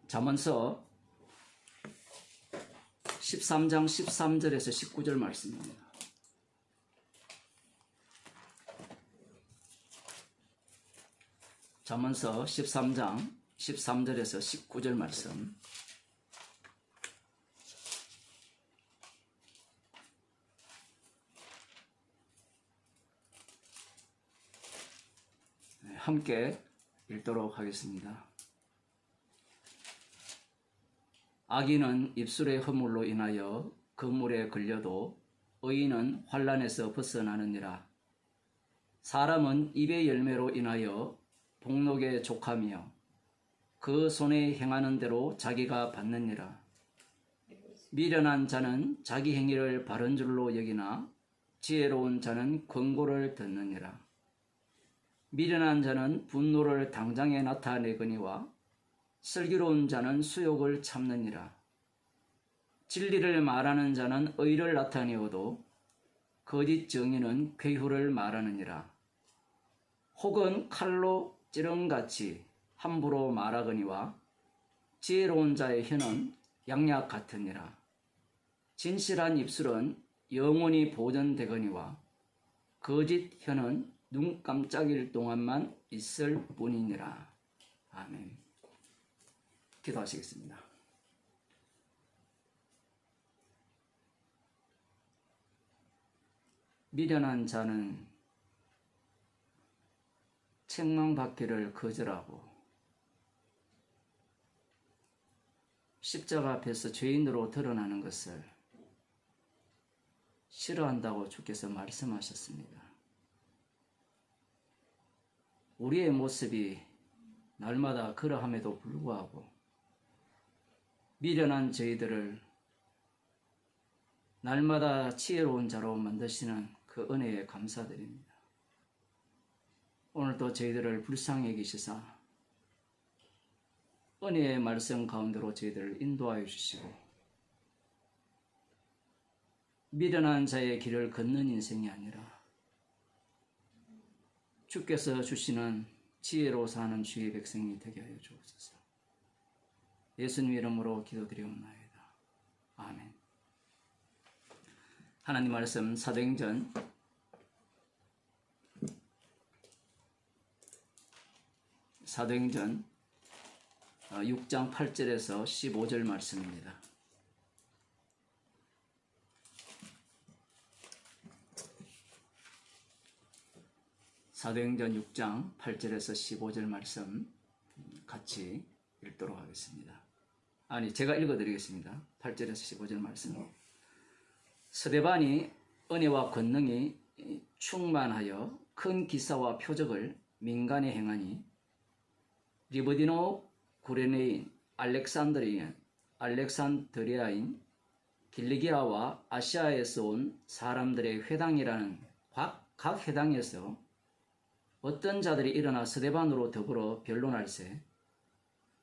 잠언서 13장 13절에서 19절 말씀입니다. 잠언서 13장 13절에서 19절 말씀. 함께 읽도록 하겠습니다. 악인은 입술의 허물로 인하여 그물에 걸려도 의인은 환난에서 벗어나느니라. 사람은 입의 열매로 인하여 복록에 족하며 그 손에 행하는 대로 자기가 받느니라. 미련한 자는 자기 행위를 바른 줄로 여기나 지혜로운 자는 권고를 듣느니라. 미련한 자는 분노를 당장에 나타내거니와 슬기로운 자는 수욕을 참느니라. 진리를 말하는 자는 의를 나타내어도 거짓 정의는 괴후를 말하느니라. 혹은 칼로 찌른같이 함부로 말하거니와 지혜로운 자의 혀는 양약 같으니라. 진실한 입술은 영원히 보존되거니와 거짓 혀는 눈 깜짝일 동안만 있을 뿐이니라. 아멘. 기도하시겠습니다. 미련한 자는 책망받기를 거절하고 십자가 앞에서 죄인으로 드러나는 것을 싫어한다고 주께서 말씀하셨습니다. 우리의 모습이 날마다 그러함에도 불구하고 미련한 저희들을 날마다 지혜로운 자로 만드시는 그 은혜에 감사드립니다. 오늘도 저희들을 불쌍히 여기시사 은혜의 말씀 가운데로 저희들을 인도하여 주시고 미련한 자의 길을 걷는 인생이 아니라 주께서 주시는 지혜로 사는 주의 백성이 되게 하여 주옵소서. 예수님 이름으로 기도드리옵나이다. 아멘. 하나님 말씀 사도행전 6장 8절에서 15절 말씀입니다. 사도행전 6장 8절에서 15절 말씀 같이 읽도록 하겠습니다. 제가 읽어드리겠습니다. 8절에서 15절 말씀. 스데반이 은혜와 권능이 충만하여 큰 기사와 표적을 민간에 행하니 리브디노 구레네인 알렉산드리아인 길리기아와 아시아에서 온 사람들의 회당이라는 각 회당에서 어떤 자들이 일어나 스데반으로 더불어 변론할세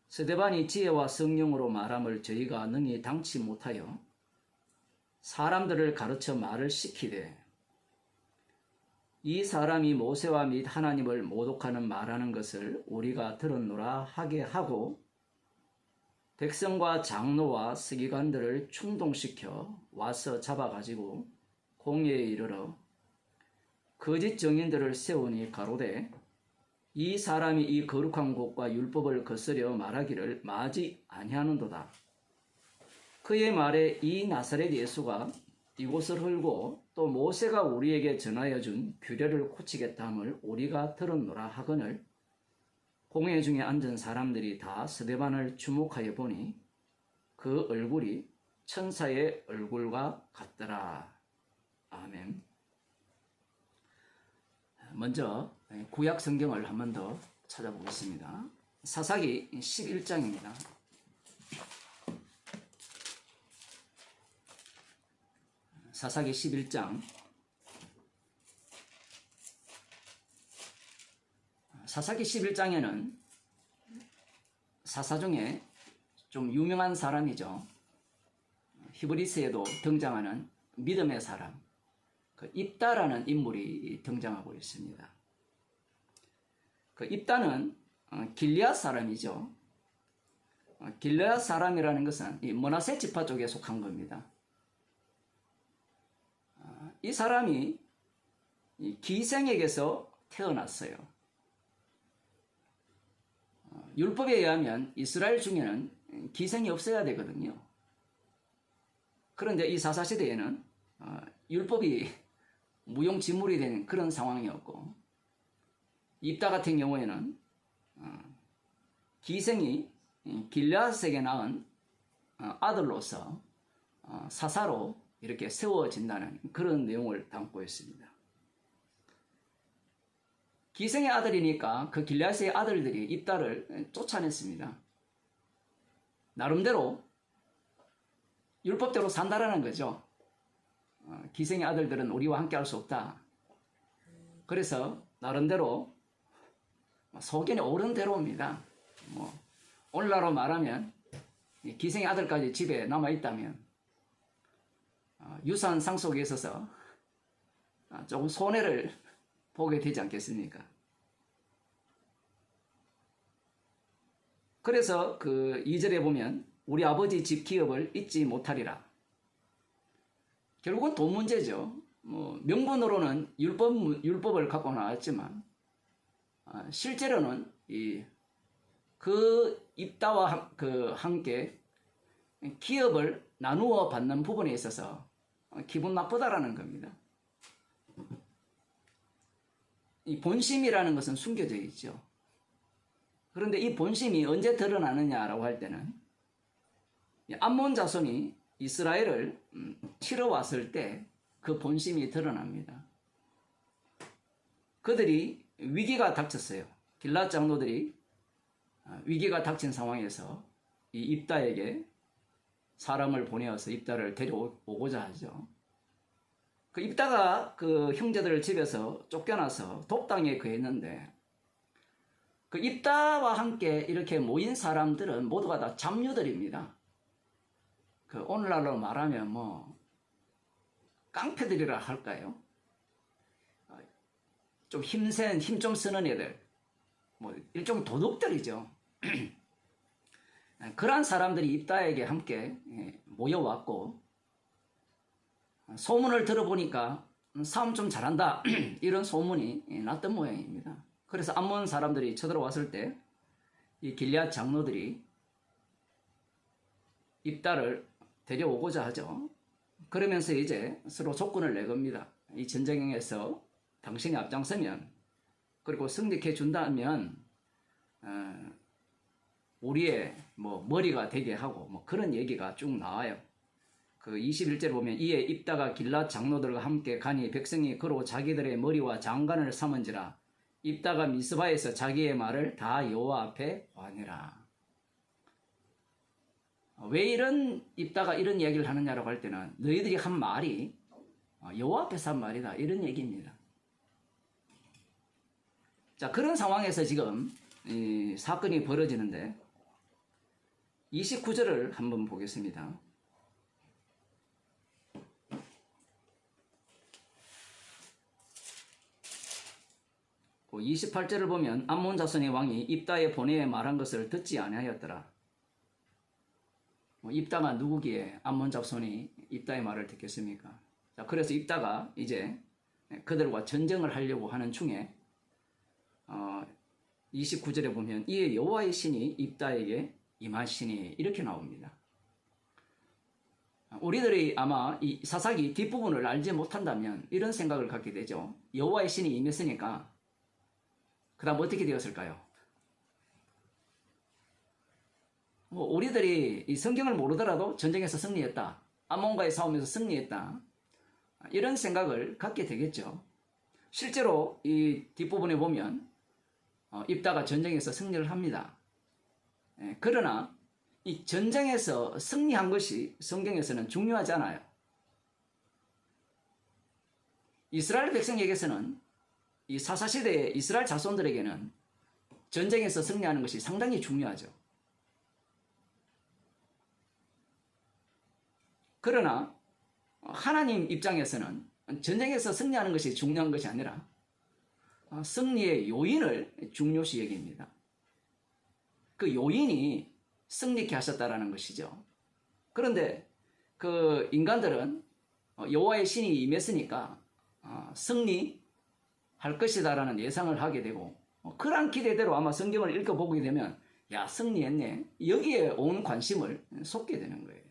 스데반이 지혜와 성령으로 말함을 저희가 능히 당치 못하여 사람들을 가르쳐 말을 시키되 이 사람이 모세와 및 하나님을 모독하는 말하는 것을 우리가 들었노라 하게 하고 백성과 장로와 서기관들을 충동시켜 와서 잡아가지고 공회에 이르러 거짓 증인들을 세우니 가로되 이 사람이 이 거룩한 곳과 율법을 거스려 말하기를 마지 아니하는도다. 그의 말에 이 나사렛 예수가 이곳을 헐고 또 모세가 우리에게 전하여 준 규례를 고치겠다 함을 우리가 들었노라 하거늘 공회 중에 앉은 사람들이 다 스데반을 주목하여 보니 그 얼굴이 천사의 얼굴과 같더라. 아멘. 먼저 구약 성경을 한 번 더 찾아보겠습니다. 사사기 11장입니다. 사사기 11장. 사사기 11장에는 사사 중에 좀 유명한 사람이죠. 히브리서에도 등장하는 믿음의 사람, 그 입다라는 인물이 등장하고 있습니다. 그 입다는 길리앗 사람이죠. 길르앗 사람이라는 것은 이 므낫세 지파 쪽에 속한 겁니다. 이 사람이 이 기생에게서 태어났어요. 율법에 의하면 이스라엘 중에는 기생이 없어야 되거든요. 그런데 이 사사시대에는 율법이 무용지물이 되는 그런 상황이었고, 입다 같은 경우에는 기생이 길르앗에게 낳은 아들로서 사사로 이렇게 세워진다는 그런 내용을 담고 있습니다. 기생의 아들이니까 그 길르앗의 아들들이 입다를 쫓아냈습니다. 나름대로 율법대로 산다라는 거죠. 기생의 아들들은 우리와 함께 할 수 없다. 그래서 나름대로 소견이 옳은 대로입니다. 오늘날로 말하면 기생의 아들까지 집에 남아있다면 유산 상속에 있어서 조금 손해를 보게 되지 않겠습니까? 그래서 그 2절에 보면 우리 아버지 집 기업을 잊지 못하리라. 결국은 돈 문제죠. 명분으로는 율법을 갖고 나왔지만 실제로는 그 입다와 함께 기업을 나누어 받는 부분에 있어서 기분 나쁘다라는 겁니다. 이 본심이라는 것은 숨겨져 있죠. 그런데 이 본심이 언제 드러나느냐라고 할 때는 암몬 자손이 이스라엘을 치러 왔을 때 그 본심이 드러납니다. 그들이 위기가 닥쳤어요. 길르앗 장로들이 위기가 닥친 상황에서 이 입다에게 사람을 보내어서 입다를 데려오고자 하죠. 그 입다가 그 형제들을 집에서 쫓겨나서 독당에 거했는데, 그 입다와 함께 이렇게 모인 사람들은 모두가 다 잡류들입니다. 그 오늘날로 말하면 깡패들이라 할까요? 좀 힘 좀 쓰는 애들, 일종 도둑들이죠. 그러한 사람들이 입다에게 함께 모여왔고, 소문을 들어보니까 싸움 좀 잘한다 이런 소문이 났던 모양입니다. 그래서 암몬 사람들이 쳐들어왔을 때 이 길르앗 장로들이 입다를 데려오고자 하죠. 그러면서 이제 서로 조건을 내겁니다. 이 전쟁에서 당신이 앞장서면, 그리고 승리해 준다면 우리의 머리가 되게 하고 그런 얘기가 쭉 나와요. 그 21절 보면 이에 입다가 길르앗 장로들과 함께 가니 백성이 그로 자기들의 머리와 장관을 삼은지라. 입다가 미스바에서 자기의 말을 다 여호와 앞에 아니라. 왜 입다가 이런 이야기를 하느냐라고 할 때는 너희들이 한 말이 여호와 앞에서 한 말이다 이런 얘기입니다. 자, 그런 상황에서 지금 이 사건이 벌어지는데 29절을 한번 보겠습니다. 28절을 보면 암몬 자손의 왕이 입다의 본에 말한 것을 듣지 아니하였더라. 입다가 누구기에 암몬 자손이 입다의 말을 듣겠습니까? 자, 그래서 입다가 이제 그들과 전쟁을 하려고 하는 중에 29절에 보면 이에 여호와의 신이 입다에게 임하시니 이렇게 나옵니다. 우리들이 아마 이 사사기 뒷부분을 알지 못한다면 이런 생각을 갖게 되죠. 여호와의 신이 임했으니까 그 다음 어떻게 되었을까요? 우리들이 이 성경을 모르더라도 전쟁에서 승리했다, 암몬과의 싸움에서 승리했다, 이런 생각을 갖게 되겠죠. 실제로 이 뒷부분에 보면 입다가 전쟁에서 승리를 합니다. 그러나 이 전쟁에서 승리한 것이 성경에서는 중요하지 않아요. 이스라엘 백성에게서는 이 사사시대의 이스라엘 자손들에게는 전쟁에서 승리하는 것이 상당히 중요하죠. 그러나 하나님 입장에서는 전쟁에서 승리하는 것이 중요한 것이 아니라 승리의 요인을 중요시 여깁니다. 그 요인이 승리케 하셨다라는 것이죠. 그런데 그 인간들은 여호와의 신이 임했으니까 승리할 것이다라는 예상을 하게 되고 그러한 기대대로 아마 성경을 읽어보게 되면 야 승리했네 여기에 온 관심을 쏟게 되는 거예요.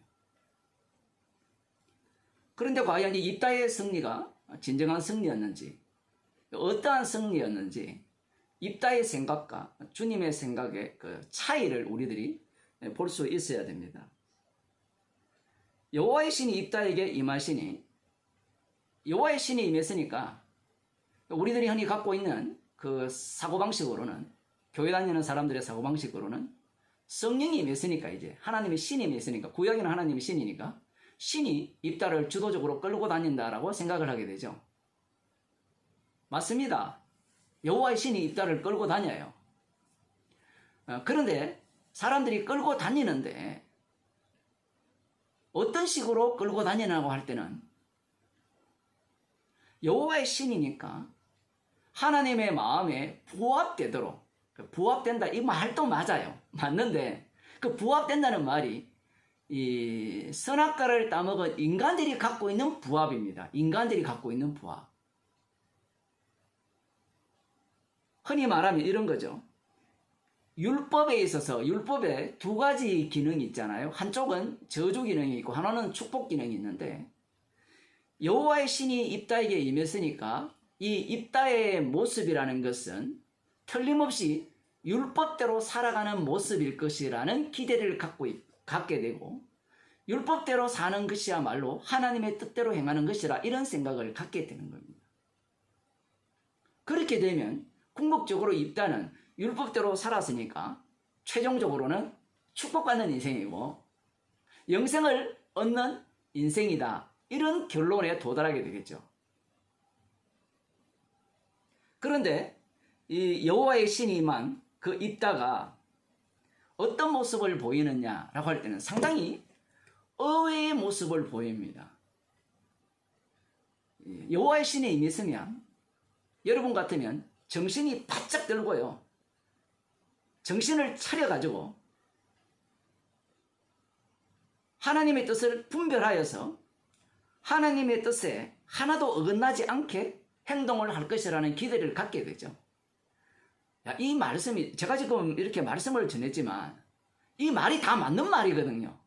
그런데 과연 이 입다의 승리가 진정한 승리였는지 어떠한 승리였는지 입다의 생각과 주님의 생각의 그 차이를 우리들이 볼 수 있어야 됩니다. 여호와의 신이 입다에게 임하시니 여호와의 신이 임했으니까 우리들이 흔히 갖고 있는 그 사고방식으로는 교회 다니는 사람들의 사고방식으로는 성령이 임했으니까 이제 하나님의 신이 임했으니까 구약에는 하나님의 신이니까 신이 입다를 주도적으로 끌고 다닌다라고 생각을 하게 되죠. 맞습니다. 여호와의 신이 입다를 끌고 다녀요. 그런데 사람들이 끌고 다니는데 어떤 식으로 끌고 다니냐고 할 때는 여호와의 신이니까 하나님의 마음에 부합되도록 부합된다 이 말도 맞아요. 맞는데 그 부합된다는 말이 이 선악과를 따먹은 인간들이 갖고 있는 부합입니다. 인간들이 갖고 있는 부합. 흔히 말하면 이런 거죠. 율법에 있어서 율법에 두 가지 기능이 있잖아요. 한쪽은 저주 기능이 있고 하나는 축복 기능이 있는데 여호와의 신이 입다에게 임했으니까 이 입다의 모습이라는 것은 틀림없이 율법대로 살아가는 모습일 것이라는 기대를 갖게 되고 율법대로 사는 것이야말로 하나님의 뜻대로 행하는 것이라 이런 생각을 갖게 되는 겁니다. 그렇게 되면 궁극적으로 입다는 율법대로 살았으니까 최종적으로는 축복받는 인생이고 영생을 얻는 인생이다. 이런 결론에 도달하게 되겠죠. 그런데 이 여호와의 신이 임한 그 입다가 어떤 모습을 보이느냐라고 할 때는 상당히 의외의 모습을 보입니다. 여호와의 신이 임했으면 여러분 같으면 정신이 바짝 들고요. 정신을 차려가지고 하나님의 뜻을 분별하여서 하나님의 뜻에 하나도 어긋나지 않게 행동을 할 것이라는 기대를 갖게 되죠. 이 말씀이 제가 지금 이렇게 말씀을 전했지만 이 말이 다 맞는 말이거든요.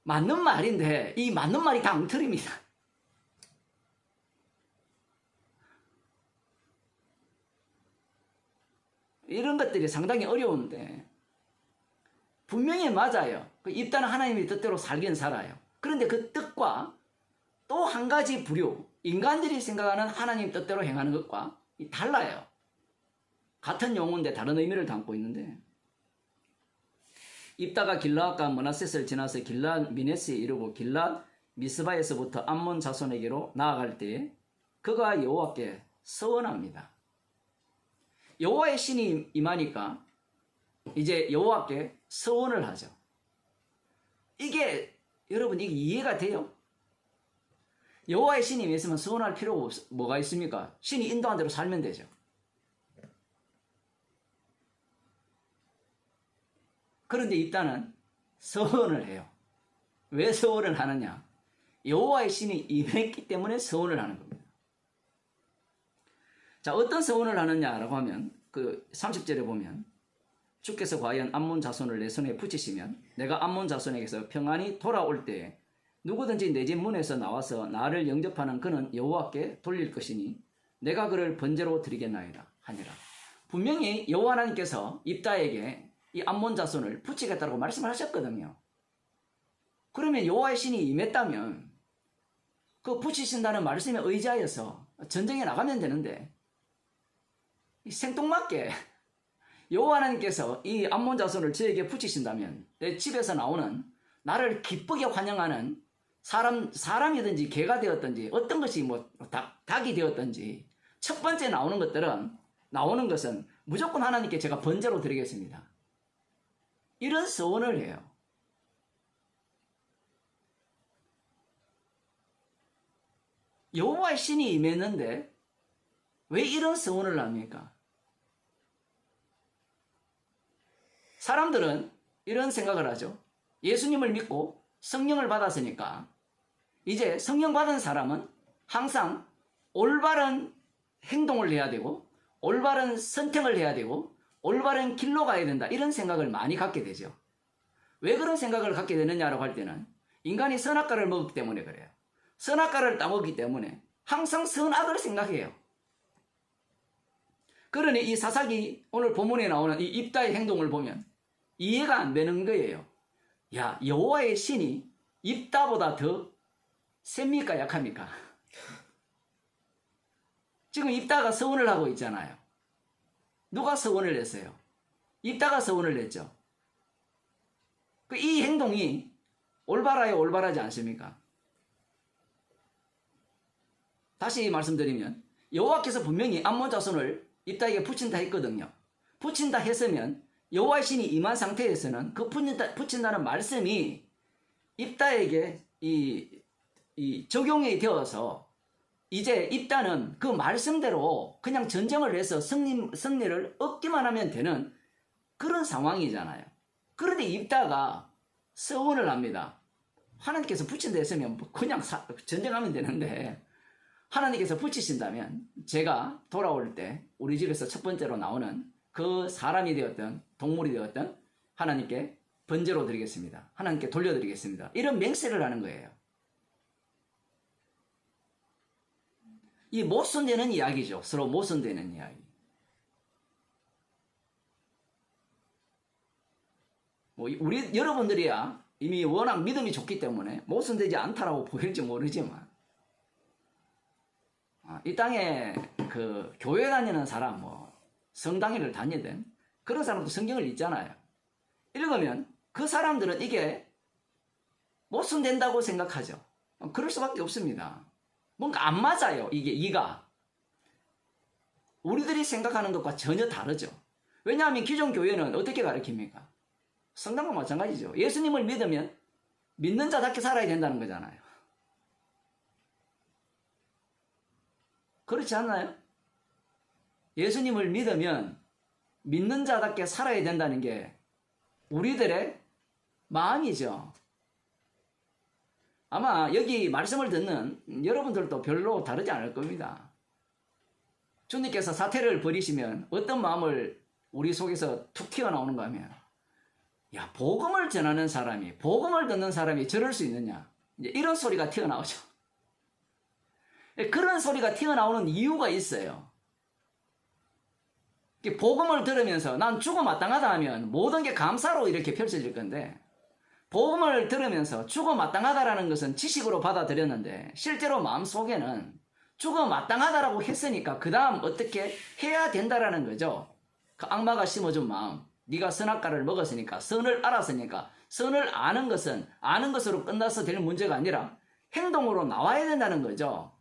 맞는 말인데 이 맞는 말이 다 엉터리입니다. 이런 것들이 상당히 어려운데 분명히 맞아요. 입다는 하나님의 뜻대로 살긴 살아요. 그런데 그 뜻과 또 한 가지 부류 인간들이 생각하는 하나님 뜻대로 행하는 것과 달라요. 같은 용어인데 다른 의미를 담고 있는데 입다가 길라앗과 므낫셋을 지나서 길라앗 미네스에 이르고 길라앗 미스바에서부터 암몬 자손에게로 나아갈 때에 그가 여호와께 서원합니다. 여호와의 신이 임하니까 이제 여호와께 서원을 하죠. 이게 여러분 이게 이해가 돼요? 여호와의 신이 임했으면 서원할 필요가 뭐가 있습니까? 신이 인도한 대로 살면 되죠. 그런데 입다는 서원을 해요. 왜 서원을 하느냐? 여호와의 신이 임했기 때문에 서원을 하는 겁니다. 자, 어떤 서원을 하느냐라고 하면 그 30절에 보면 주께서 과연 암몬 자손을 내 손에 붙이시면 내가 암몬 자손에게서 평안히 돌아올 때에 누구든지 내 집 문에서 나와서 나를 영접하는 그는 여호와께 돌릴 것이니 내가 그를 번제로 드리겠나이다 하니라. 분명히 여호와 하나님께서 입다에게 이 암몬 자손을 붙이겠다고 말씀을 하셨거든요. 그러면 여호와의 신이 임했다면 그 붙이신다는 말씀에 의지하여서 전쟁에 나가면 되는데 생뚱맞게 여호와 하나님께서 이 암몬 자손을 저에게 붙이신다면 내 집에서 나오는 나를 기쁘게 환영하는 사람이든지 개가 되었든지 어떤 것이 닭이 되었든지 첫 번째 나오는 것은 무조건 하나님께 제가 번제로 드리겠습니다. 이런 서원을 해요. 여호와의 신이 임했는데 왜 이런 서원을 합니까? 사람들은 이런 생각을 하죠. 예수님을 믿고 성령을 받았으니까 이제 성령 받은 사람은 항상 올바른 행동을 해야 되고 올바른 선택을 해야 되고 올바른 길로 가야 된다. 이런 생각을 많이 갖게 되죠. 왜 그런 생각을 갖게 되느냐라고 할 때는 인간이 선악과를 먹었기 때문에 그래요. 선악과를 따먹기 때문에 항상 선악을 생각해요. 그러니 이 사사기 오늘 본문에 나오는 이 입다의 행동을 보면 이해가 안 되는 거예요. 야, 여호와의 신이 입다보다 더 셉니까 약합니까? 지금 입다가 서원을 하고 있잖아요. 누가 서원을 냈어요? 입다가 서원을 냈죠. 이 행동이 올바라요, 올바라지 않습니까? 다시 말씀드리면 여호와께서 분명히 암몬 자손을 입다에게 붙인다 했거든요. 붙인다 했으면 여호와의 신이 임한 상태에서는 그 붙인다는 말씀이 입다에게 적용이 되어서 이제 입다는 그 말씀대로 그냥 전쟁을 해서 승리를 얻기만 하면 되는 그런 상황이잖아요. 그런데 입다가 서원을 합니다. 하나님께서 붙인다 했으면 그냥 전쟁하면 되는데 하나님께서 붙이신다면 제가 돌아올 때 우리 집에서 첫 번째로 나오는 그 사람이 되었든 동물이 되었든 하나님께 번제로 드리겠습니다. 하나님께 돌려드리겠습니다. 이런 맹세를 하는 거예요. 이 모순되는 이야기죠. 서로 모순되는 이야기. 우리 여러분들이야 이미 워낙 믿음이 좋기 때문에 모순되지 않다라고 보일지 모르지만 이 땅에 그 교회 다니는 사람, 성당회를 다니든 그런 사람도 성경을 읽잖아요. 읽으면 그 사람들은 이게 모순된다고 생각하죠. 그럴 수밖에 없습니다. 뭔가 안 맞아요. 이가 우리들이 생각하는 것과 전혀 다르죠. 왜냐하면 기존 교회는 어떻게 가르칩니까? 성당과 마찬가지죠. 예수님을 믿으면 믿는 자답게 살아야 된다는 거잖아요. 그렇지 않나요? 예수님을 믿으면 믿는 자답게 살아야 된다는 게 우리들의 마음이죠. 아마 여기 말씀을 듣는 여러분들도 별로 다르지 않을 겁니다. 주님께서 사태를 벌이시면 어떤 마음을 우리 속에서 툭 튀어나오는가 하면 야, 복음을 전하는 사람이, 복음을 듣는 사람이 저럴 수 있느냐, 이제 이런 소리가 튀어나오죠. 그런 소리가 튀어나오는 이유가 있어요. 복음을 들으면서 난 죽어 마땅하다 하면 모든 게 감사로 이렇게 펼쳐질 건데, 복음을 들으면서 죽어 마땅하다라는 것은 지식으로 받아들였는데 실제로 마음속에는 죽어 마땅하다라고 했으니까 그 다음 어떻게 해야 된다라는 거죠. 그 악마가 심어준 마음, 네가 선악과를 먹었으니까, 선을 알았으니까, 선을 아는 것은 아는 것으로 끝나서 될 문제가 아니라 행동으로 나와야 된다는 거죠.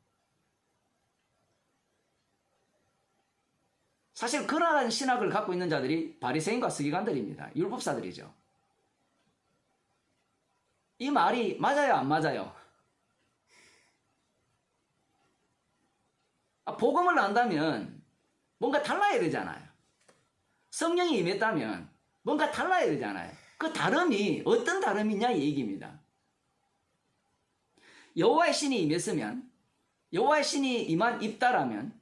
사실 그러한 신학을 갖고 있는 자들이 바리새인과 서기관들입니다. 율법사들이죠. 이 말이 맞아요, 안 맞아요? 복음을 안다면 뭔가 달라야 되잖아요. 성령이 임했다면 뭔가 달라야 되잖아요. 그 다름이 어떤 다름이냐 이 얘기입니다. 여호와의 신이 임했으면, 여호와의 신이 임한 입다라면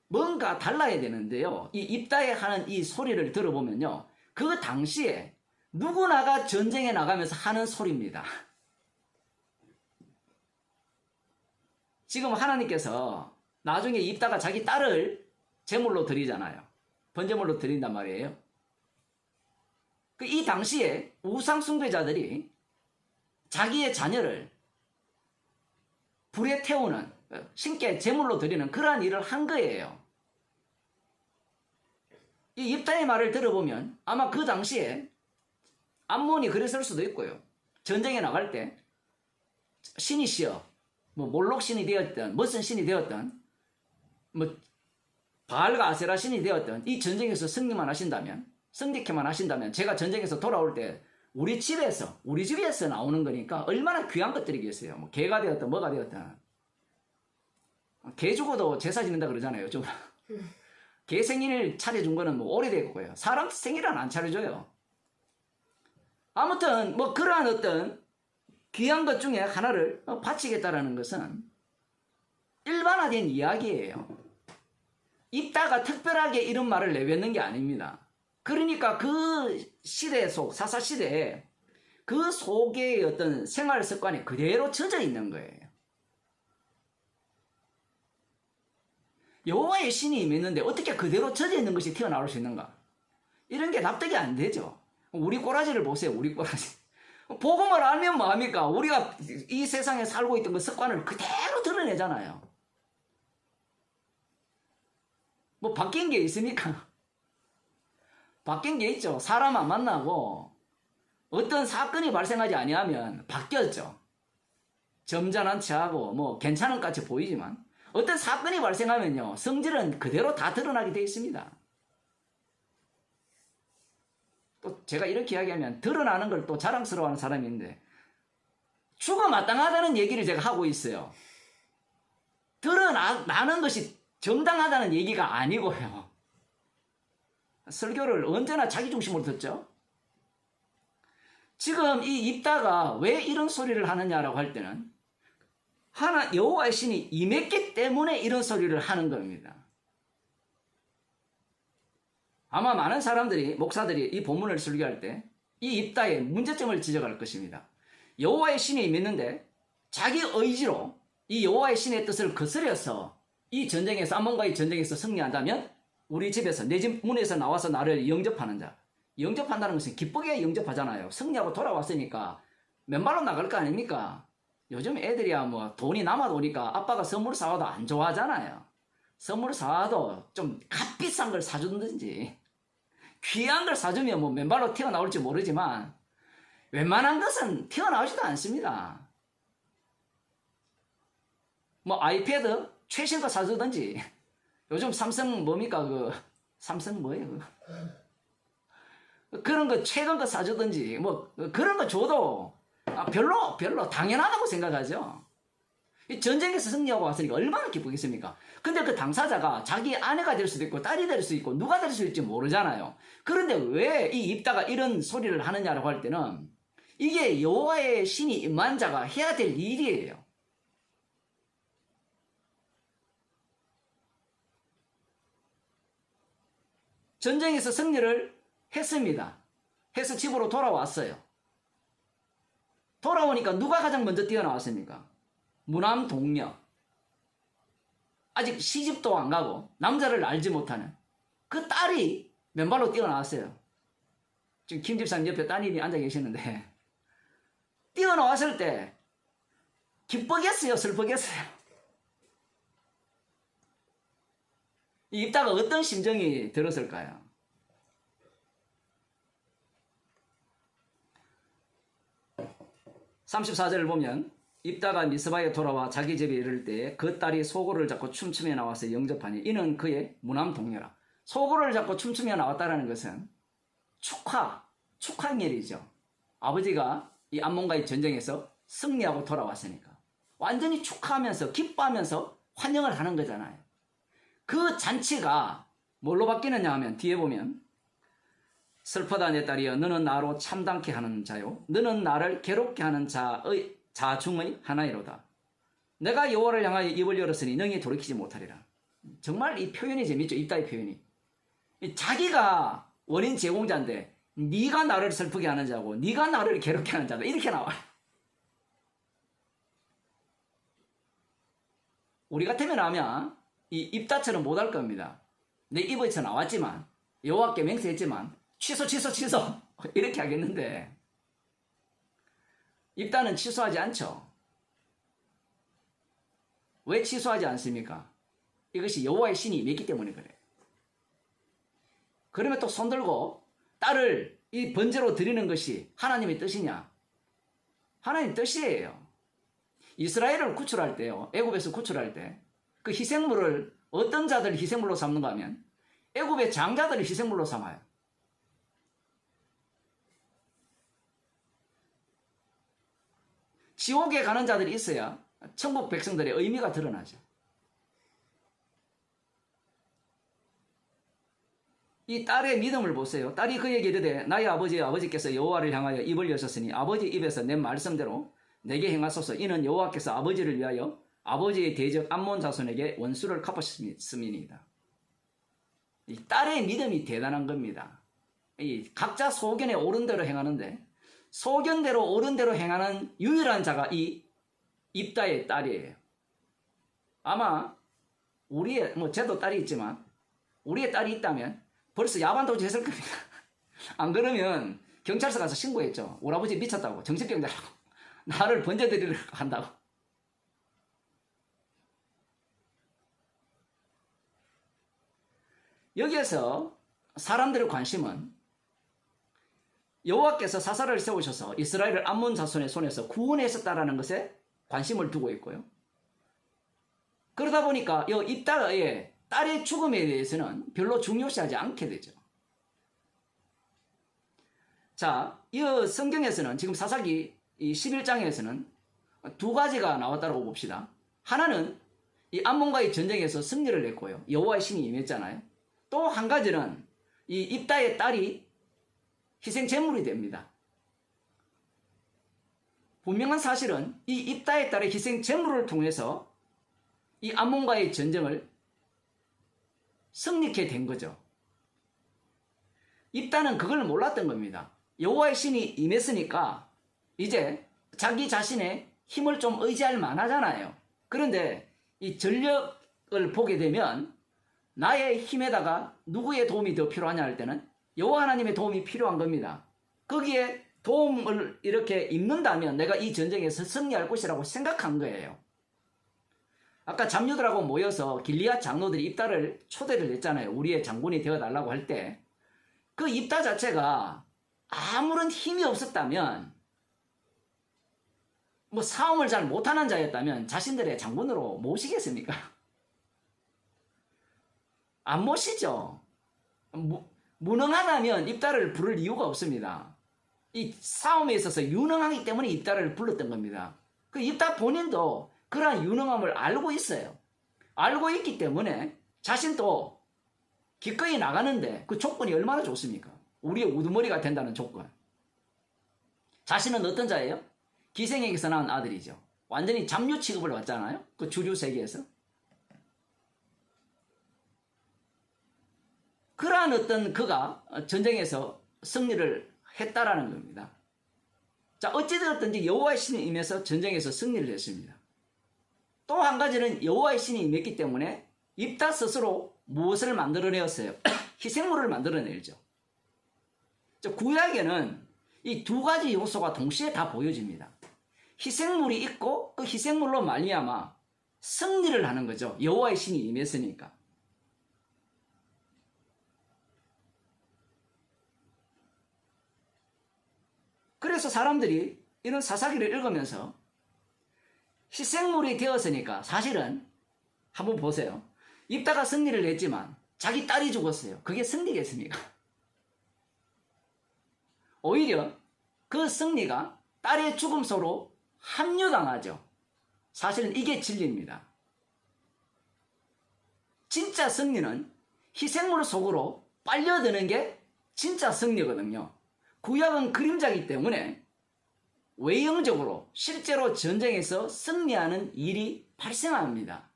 뭔가 달라야 되는데요. 이 입다에 하는 이 소리를 들어보면요, 그 당시에 누구나가 전쟁에 나가면서 하는 소리입니다. 지금 하나님께서 나중에 입다가 자기 딸을 제물로 드리잖아요. 번제물로 드린단 말이에요. 이 당시에 우상 숭배자들이 자기의 자녀를 불에 태우는, 신께 제물로 드리는 그러한 일을 한 거예요. 이 입다의 말을 들어보면 아마 그 당시에 암몬이 그랬을 수도 있고요. 전쟁에 나갈 때 신이시여, 몰록 신이 되었던, 무슨 신이 되었던, 바알과 아세라 신이 되었던 이 전쟁에서 승리만 하신다면, 승리케만 하신다면 제가 전쟁에서 돌아올 때 우리 집에서 나오는 거니까 얼마나 귀한 것들이겠어요. 개가 되었든 뭐가 되었든. 개 죽어도 제사 지낸다 그러잖아요. 좀. 개 생일 차려준 거는 오래됐고요. 사람 생일은 안 차려줘요. 아무튼 뭐 그러한 어떤 귀한 것 중에 하나를 바치겠다라는 것은 일반화된 이야기예요. 입다가 특별하게 이런 말을 내뱉는 게 아닙니다. 그러니까 그 시대 속, 사사 시대에 그 속의 어떤 생활 습관이 그대로 젖어 있는 거예요. 여호와의 신이 임했는데 어떻게 그대로 젖어 있는 것이 튀어나올 수 있는가? 이런 게 납득이 안 되죠. 우리 꼬라지를 보세요. 우리 꼬라지. 복음을 알면 뭐합니까? 우리가 이 세상에 살고 있던 그 습관을 그대로 드러내잖아요. 뭐 바뀐 게 있습니까? 바뀐 게 있죠. 사람 안 만나고 어떤 사건이 발생하지 아니하면 바뀌었죠. 점잖은 체하고 뭐 괜찮은 것 같이 보이지만 어떤 사건이 발생하면요, 성질은 그대로 다 드러나게 되어 있습니다. 또 제가 이렇게 이야기하면 드러나는 걸 또 자랑스러워하는 사람인데 죽어 마땅하다는 얘기를 제가 하고 있어요. 드러나는 것이 정당하다는 얘기가 아니고요. 설교를 언제나 자기 중심으로 듣죠. 지금 이 입다가 왜 이런 소리를 하느냐라고 할 때는 여호와의 신이 임했기 때문에 이런 소리를 하는 겁니다. 아마 많은 사람들이, 목사들이 이 본문을 설교할 때 이 입다의 문제점을 지적할 것입니다. 여호와의 신이 임했는데 자기 의지로 이 여호와의 신의 뜻을 거스려서 이 전쟁에서, 암몬과의 전쟁에서 승리한다면 우리 집에서, 내 집 문에서 나와서 나를 영접하는 자, 영접한다는 것은 기쁘게 영접하잖아요. 승리하고 돌아왔으니까 맨발로 나갈 거 아닙니까? 요즘 애들이야 뭐 돈이 남아도니까 아빠가 선물 사와도 안 좋아하잖아요. 선물 사와도 좀 값비싼 걸 사주든지 귀한 걸 사주면 뭐 맨발로 튀어나올지 모르지만 웬만한 것은 튀어나오지도 않습니다. 뭐 아이패드 최신 거 사주든지, 요즘 삼성 뭡니까 삼성 뭐예요 그런 거 최근 거 사주든지 뭐 그런 거 줘도 별로 당연하다고 생각하죠. 이 전쟁에서 승리하고 왔으니까 얼마나 기쁘겠습니까? 근데 그 당사자가 자기 아내가 될 수도 있고 딸이 될 수 있고 누가 될 수 있을지 모르잖아요. 그런데 왜 이 입다가 이런 소리를 하느냐라고 할 때는 이게 여호와의 신이 임한 자가 해야 될 일이에요. 전쟁에서 승리를 했습니다. 해서 집으로 돌아왔어요. 돌아오니까 누가 가장 먼저 뛰어나왔습니까? 무남 동녀. 아직 시집도 안 가고 남자를 알지 못하는 그 딸이 맨발로 뛰어나왔어요. 지금 김 집사님 옆에 따님이 앉아 계시는데 뛰어나왔을 때 기쁘겠어요? 슬프겠어요? 입다가 어떤 심정이 들었을까요? (34절을) 보면 입다가 미스바에 돌아와 자기 집에 이를 때 그 딸이 소고를 잡고 춤추며 나와서 영접하니 이는 그의 무남 동료라. 소고를 잡고 춤추며 나왔다는 것은 축하일이죠. 아버지가 이 암몬과의 전쟁에서 승리하고 돌아왔으니까 완전히 축하하면서 기뻐하면서 환영을 하는 거잖아요. 그 잔치가 뭘로 바뀌느냐 하면 뒤에 보면 슬퍼다 내 딸이여 너는 나로 참담케 하는 자요 너는 나를 괴롭게 하는 자 중의 하나이로다. 내가 여호와를 향하여 입을 열었으니 능히 돌이키지 못하리라. 정말 이 표현이 재밌죠. 입다의 표현이. 자기가 원인 제공자인데 네가 나를 슬프게 하는 자고 네가 나를 괴롭게 하는 자다. 이렇게 나와요. 우리 같으면 하면 이 입다처럼 못할 겁니다. 내 입에서 나왔지만 여호와께 맹세했지만 취소 이렇게 하겠는데 입다는 취소하지 않죠. 왜 취소하지 않습니까? 이것이 여호와의 신이 임했기 때문에 그래요. 그러면 또 손들고 딸을 이 번제로 드리는 것이 하나님의 뜻이냐? 하나님 뜻이에요. 이스라엘을 구출할 때요, 애굽에서 구출할 때 그 희생물을 어떤 자들을 희생물로 삼는가 하면 애굽의 장자들을 희생물로 삼아요. 지옥에 가는 자들이 있어야 천국 백성들의 의미가 드러나죠. 이 딸의 믿음을 보세요. 딸이 그에게 이르되 나의 아버지께서 여호와를 향하여 입을 여셨으니 아버지 입에서 내 말씀대로 내게 행하소서. 이는 여호와께서 아버지를 위하여 아버지의 대적 암몬 자손에게 원수를 갚았음이니이다. 이 딸의 믿음이 대단한 겁니다. 이 각자 소견에 옳은 대로 행하는데 소견대로 옳은 대로 행하는 유일한 자가 이 입다의 딸이에요. 아마 우리의 쟤도 딸이 있지만 우리의 딸이 있다면 벌써 야반도주 했을 겁니다. 안 그러면 경찰서 가서 신고했죠. 우리 아버지 미쳤다고, 정신병자라고, 나를 번제드리려고 한다고. 여기에서 사람들의 관심은 여호와께서 사사를 세우셔서 이스라엘을 암몬 자손의 손에서 구원하셨다라는 것에 관심을 두고 있고요. 그러다 보니까 입다의 딸의 죽음에 대해서는 별로 중요시하지 않게 되죠. 자, 이 성경에서는 지금 사사기 11장에서는 두 가지가 나왔다고 봅시다. 하나는 이 암몬과의 전쟁에서 승리를 냈고요. 여호와의 신이 임했잖아요. 또 한 가지는 이 입다의 딸이 희생 제물이 됩니다. 분명한 사실은 이 입다의 딸의 희생 제물을 통해서 이 암몬과의 전쟁을 승리케 된 거죠. 입다는 그걸 몰랐던 겁니다. 여호와의 신이 임했으니까 이제 자기 자신의 힘을 좀 의지할 만하잖아요. 그런데 이 전력을 보게 되면 나의 힘에다가 누구의 도움이 더 필요하냐 할 때는 여호와 하나님의 도움이 필요한 겁니다. 거기에 도움을 이렇게 입는다면 내가 이 전쟁에서 승리할 것이라고 생각한 거예요. 아까 잡류들하고 모여서 길리앗 장로들이 입다를 초대를 했잖아요. 우리의 장군이 되어달라고 할 때 그 입다 자체가 아무런 힘이 없었다면 싸움을 잘 못하는 자였다면 자신들의 장군으로 모시겠습니까? 안 모시죠. 무능하다면 입다를 부를 이유가 없습니다. 이 싸움에 있어서 유능하기 때문에 입다를 불렀던 겁니다. 그 입다 본인도 그러한 유능함을 알고 있어요. 알고 있기 때문에 자신도 기꺼이 나가는데 그 조건이 얼마나 좋습니까? 우리의 우두머리가 된다는 조건. 자신은 어떤 자예요? 기생에게서 낳은 아들이죠. 완전히 잡류 취급을 받잖아요. 그 주류 세계에서. 그러한 어떤 그가 전쟁에서 승리를 했다라는 겁니다. 자, 어찌되었든지 여호와의 신이 임해서 전쟁에서 승리를 했습니다. 또 한 가지는 여호와의 신이 임했기 때문에 입다 스스로 무엇을 만들어내었어요? 희생물을 만들어내죠. 구약에는 이 두 가지 요소가 동시에 다 보여집니다. 희생물이 있고 그 희생물로 말미암아 승리를 하는 거죠. 여호와의 신이 임했으니까. 그래서 사람들이 이런 사사기를 읽으면서 희생물이 되었으니까 사실은 한번 보세요. 입다가 승리를 했지만 자기 딸이 죽었어요. 그게 승리겠습니까? 오히려 그 승리가 딸의 죽음 속으로 합류당하죠. 사실은 이게 진리입니다. 진짜 승리는 희생물 속으로 빨려드는 게 진짜 승리거든요. 구약은 그림자이기 때문에 외형적으로 실제로 전쟁에서 승리하는 일이 발생합니다.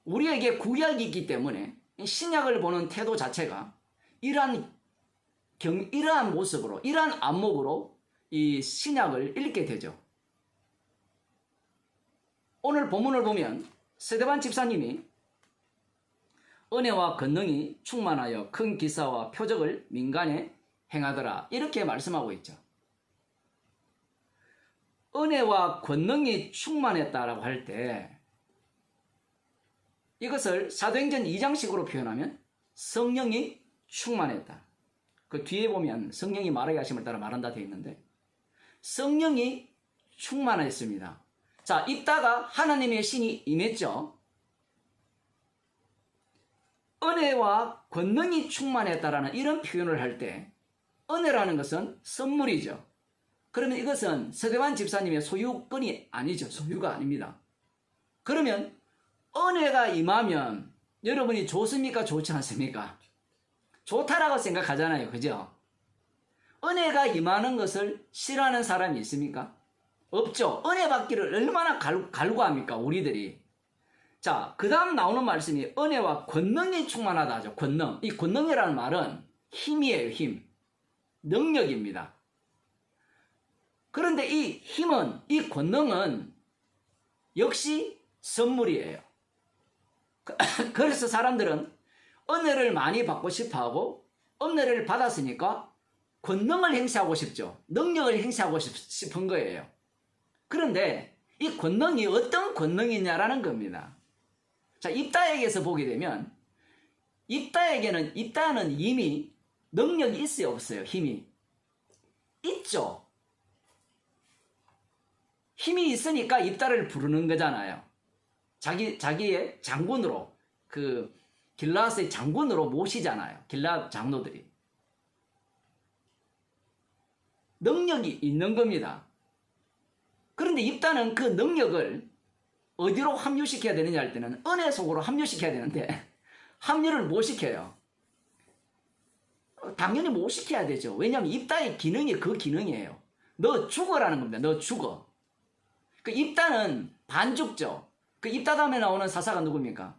우리에게 구약이기 때문에 신약을 보는 태도 자체가 이러한 모습으로, 이러한 안목으로 이 신약을 읽게 되죠. 오늘 본문을 보면 스데반 집사님이 은혜와 권능이 충만하여 큰 기사와 표적을 민간에 행하더라, 이렇게 말씀하고 있죠. 은혜와 권능이 충만했다라고 할 때 이것을 사도행전 2장식으로 표현하면 성령이 충만했다. 그 뒤에 보면 성령이 말하게 하심을 따라 말한다 되어 있는데 성령이 충만했습니다. 자, 입다가 하나님의 신이 임했죠. 은혜와 권능이 충만했다라는 이런 표현을 할 때 은혜라는 것은 선물이죠. 그러면 이것은 스데반 집사님의 소유권이 아니죠. 소유가 아닙니다. 그러면 은혜가 임하면 여러분이 좋습니까? 좋지 않습니까? 좋다라고 생각하잖아요. 그죠? 은혜가 임하는 것을 싫어하는 사람이 있습니까? 없죠. 은혜 받기를 얼마나 갈구합니까? 우리들이. 자, 그 다음 나오는 말씀이 은혜와 권능이 충만하다 하죠. 권능. 이 권능이라는 말은 힘이에요. 힘. 능력입니다. 그런데 이 힘은, 이 권능은 역시 선물이에요. 그래서 사람들은 은혜를 많이 받고 싶어하고 은혜를 받았으니까 권능을 행사하고 싶죠. 능력을 행사하고 싶은 거예요. 그런데 이 권능이 어떤 권능이냐라는 겁니다. 자, 입다에게서 보게 되면 입다는 이미 능력이 있어요, 없어요? 힘이 있죠. 힘이 있으니까 입다를 부르는 거잖아요. 자기의 장군으로, 그 길라앗의 장군으로 모시잖아요. 길라앗 장로들이. 능력이 있는 겁니다. 그런데 입다는 그 능력을 어디로 합류시켜야 되느냐 할 때는 은혜 속으로 합류시켜야 되는데 합류를 못 시켜요. 당연히 못 시켜야 되죠. 왜냐하면 입다의 기능이 그 기능이에요. 너 죽어라는 겁니다. 너 죽어. 그 입다는 반죽죠. 그 입다 다음에 나오는 사사가 누굽니까?